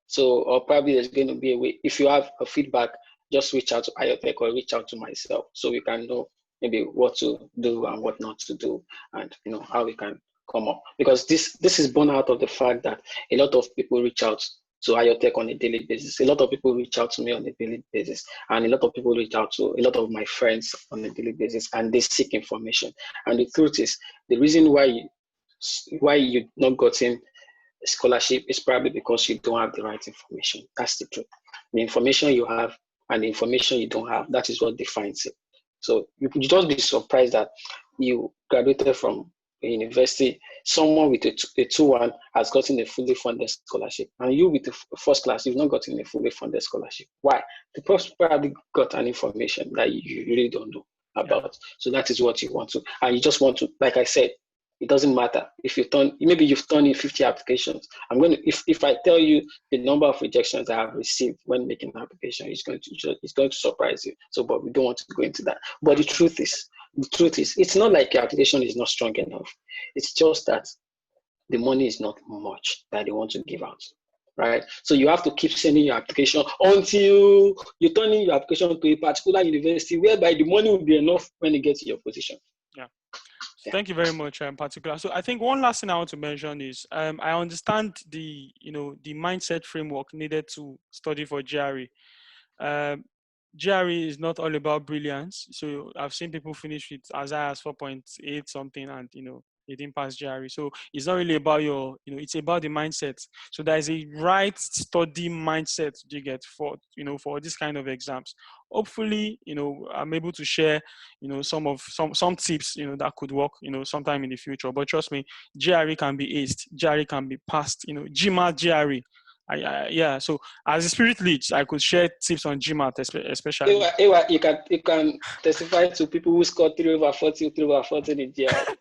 So, or probably there's going to be a way. If you have a feedback, just reach out to Iotech or reach out to myself, so we can know maybe what to do and what not to do, and how we can come up. Because this is born out of the fact that a lot of people reach out to e.t.c on a daily basis. A lot of people reach out to me on a daily basis, and a lot of people reach out to a lot of my friends on a daily basis, and they seek information. And the truth is, the reason why you not gotten a scholarship is probably because you don't have the right information. That's the truth. The information you have and the information you don't have, that is what defines it. So you could just be surprised that you graduated from a university, someone with a 2-1 has gotten a fully funded scholarship, and you with the first class, you've not gotten a fully funded scholarship. Why? The person probably got an information that you really don't know about. Yeah. So that is what you want to, and you just want to, like I said, it doesn't matter if maybe you've turned in 50 applications. If I tell you the number of rejections I have received when making an application, it's going to surprise you. So, but we don't want to go into that. But the truth is, it's not like your application is not strong enough. It's just that the money is not much that they want to give out, right? So you have to keep sending your application until you turn in your application to a particular university whereby the money will be enough when you get to your position. Yeah. Thank you very much, particular. So I think one last thing I want to mention is I understand the mindset framework needed to study for GRE. GRE is not all about brilliance. So I've seen people finish with as high as 4.8 something, and they didn't pass GRE. So it's not really about it's about the mindset. So there is a right study mindset you get for this kind of exams. Hopefully, I'm able to share, some tips, that could work, sometime in the future. But trust me, GRE can be aced, GRE can be passed, GMAT, GRE. Yeah, so as a spirit lead, I could share tips on GMAT, especially. Ewa, you can testify to people who scored 3/40 in GRE.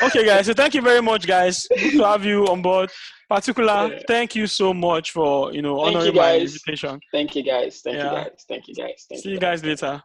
Okay, guys. So thank you very much, guys. Good to have you on board. Particular, thank you so much for honoring my invitation. Thank you, guys. See you guys later.